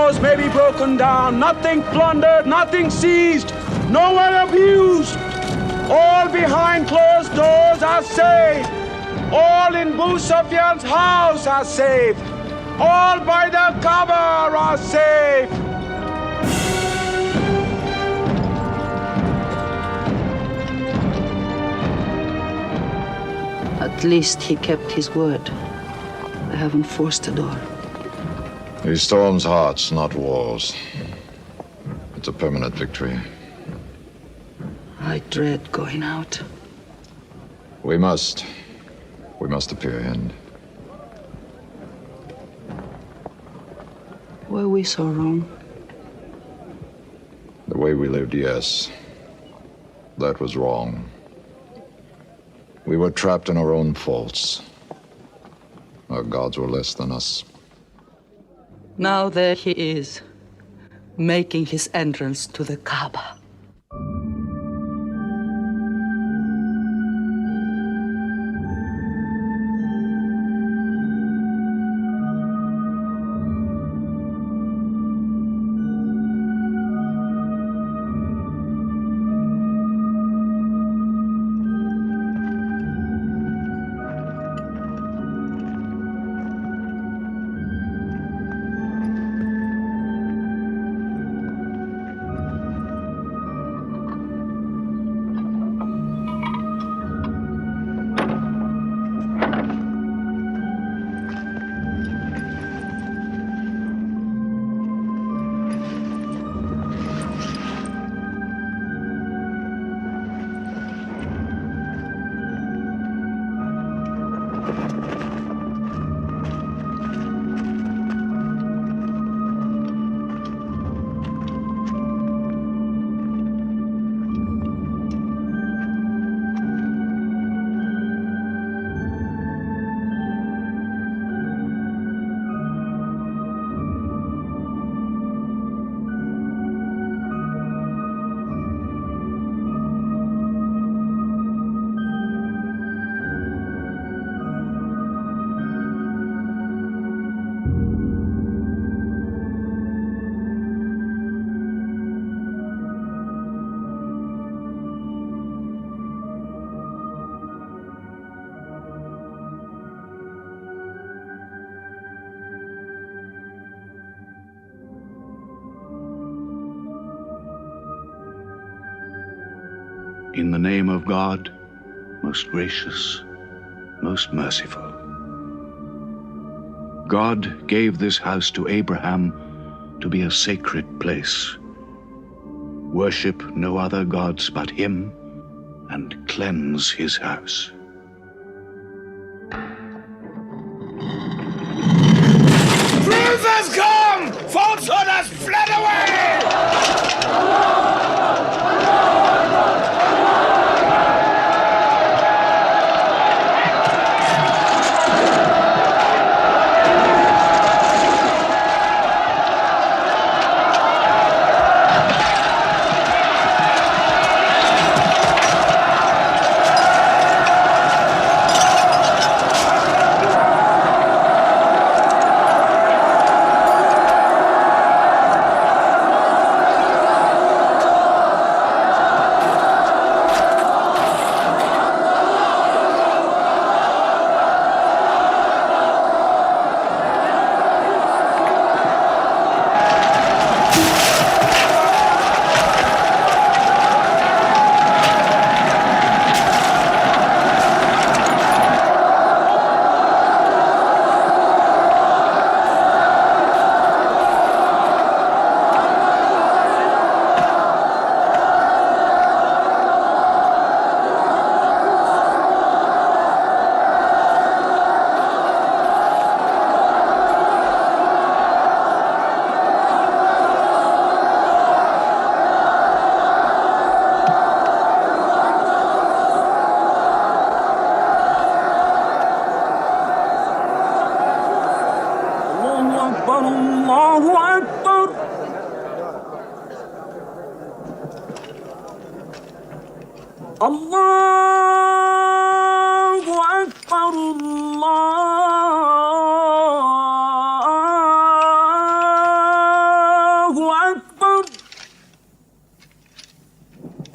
doors may be broken down, nothing plundered, nothing seized, no one abused. All behind closed doors are safe. All in Abu Sufyan's house are safe. All by the cover are safe. At least he kept his word. I haven't forced the door. He storms hearts, not walls. It's a permanent victory. I dread going out. We must. We must appear in. Were we so wrong? The way we lived, yes. That was wrong. We were trapped in our own faults. Our gods were less than us. Now there he is, making his entrance to the Kaaba. In the name of God, most gracious, most merciful. God gave this house to Abraham to be a sacred place. Worship no other gods but him, and cleanse his house. Truth has come! Falsehood has fled away!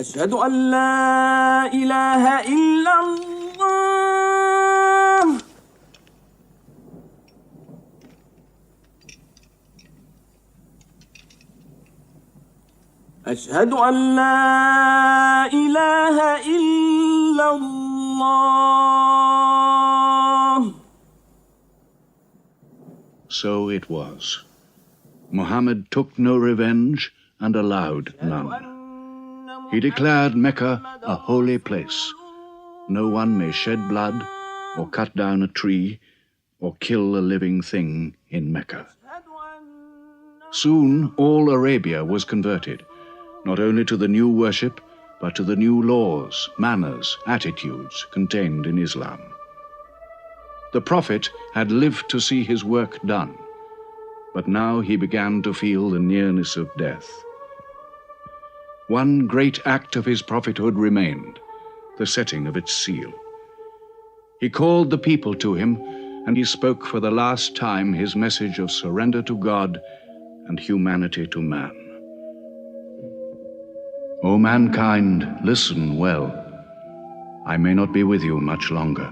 أشهد أن لا إله إلا الله أشهد أن لا إله إلا الله. So it was. Muhammad took no revenge and allowed none. He declared Mecca a holy place. No one may shed blood or cut down a tree or kill a living thing in Mecca. Soon all Arabia was converted, not only to the new worship, but to the new laws, manners, attitudes contained in Islam. The Prophet had lived to see his work done, but now he began to feel the nearness of death. One great act of his prophethood remained, the setting of its seal. He called the people to him, and he spoke for the last time his message of surrender to God and humanity to man. O mankind, listen well. I may not be with you much longer.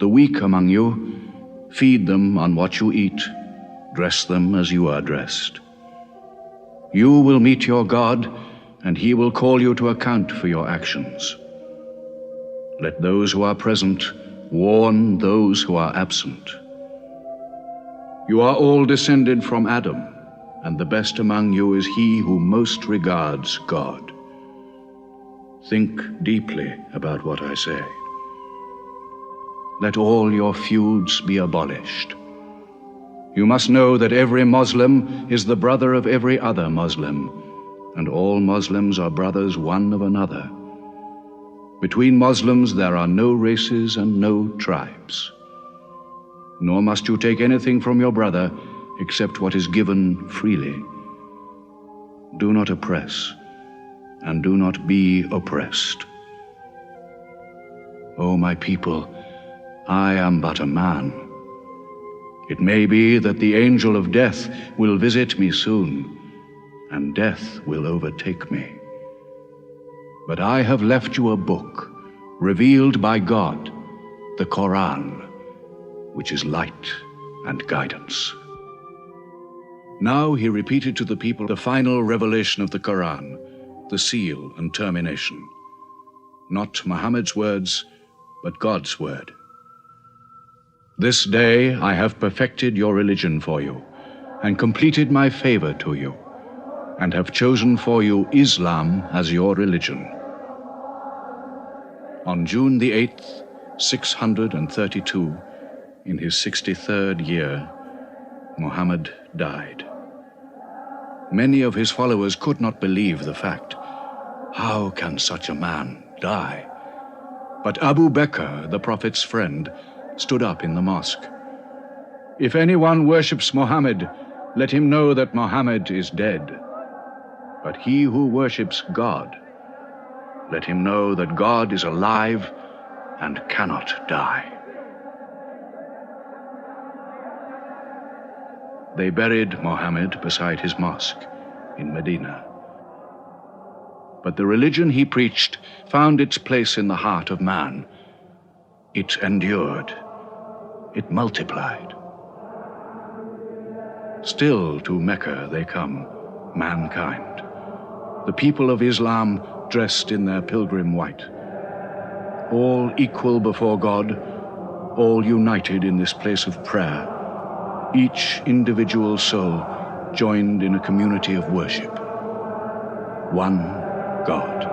The weak among you, feed them on what you eat, dress them as you are dressed. You will meet your God, and he will call you to account for your actions. Let those who are present warn those who are absent. You are all descended from Adam, and the best among you is he who most regards God. Think deeply about what I say. Let all your feuds be abolished. You must know that every Muslim is the brother of every other Muslim, and all Muslims are brothers one of another. Between Muslims there are no races and no tribes. Nor must you take anything from your brother except what is given freely. Do not oppress, and do not be oppressed. O my people, I am but a man. It may be that the angel of death will visit me soon, and death will overtake me. But I have left you a book, revealed by God, the Quran, which is light and guidance. Now he repeated to the people the final revelation of the Quran, the seal and termination. Not Muhammad's words, but God's word. This day I have perfected your religion for you, and completed my favor to you, and have chosen for you Islam as your religion. On June the 8th, 632, in his 63rd year, Muhammad died. Many of his followers could not believe the fact. How can such a man die? But Abu Bakr, the Prophet's friend, stood up in the mosque. If anyone worships Muhammad, let him know that Muhammad is dead. But he who worships God, let him know that God is alive and cannot die. They buried Muhammad beside his mosque in Medina. But the religion he preached found its place in the heart of man. It endured. It multiplied. Still to Mecca they come, mankind. The people of Islam dressed in their pilgrim white. All equal before God, all united in this place of prayer. Each individual soul joined in a community of worship. One God.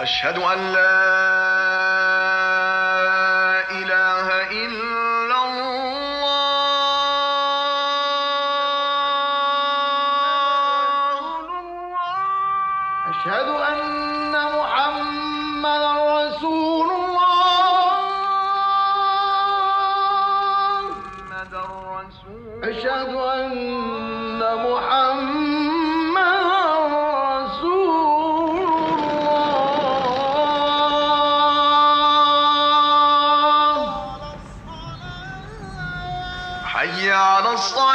أشهد أن لا إله إلا الله أشهد أن محمدا رسول الله أشهد أن محمدا الصلاة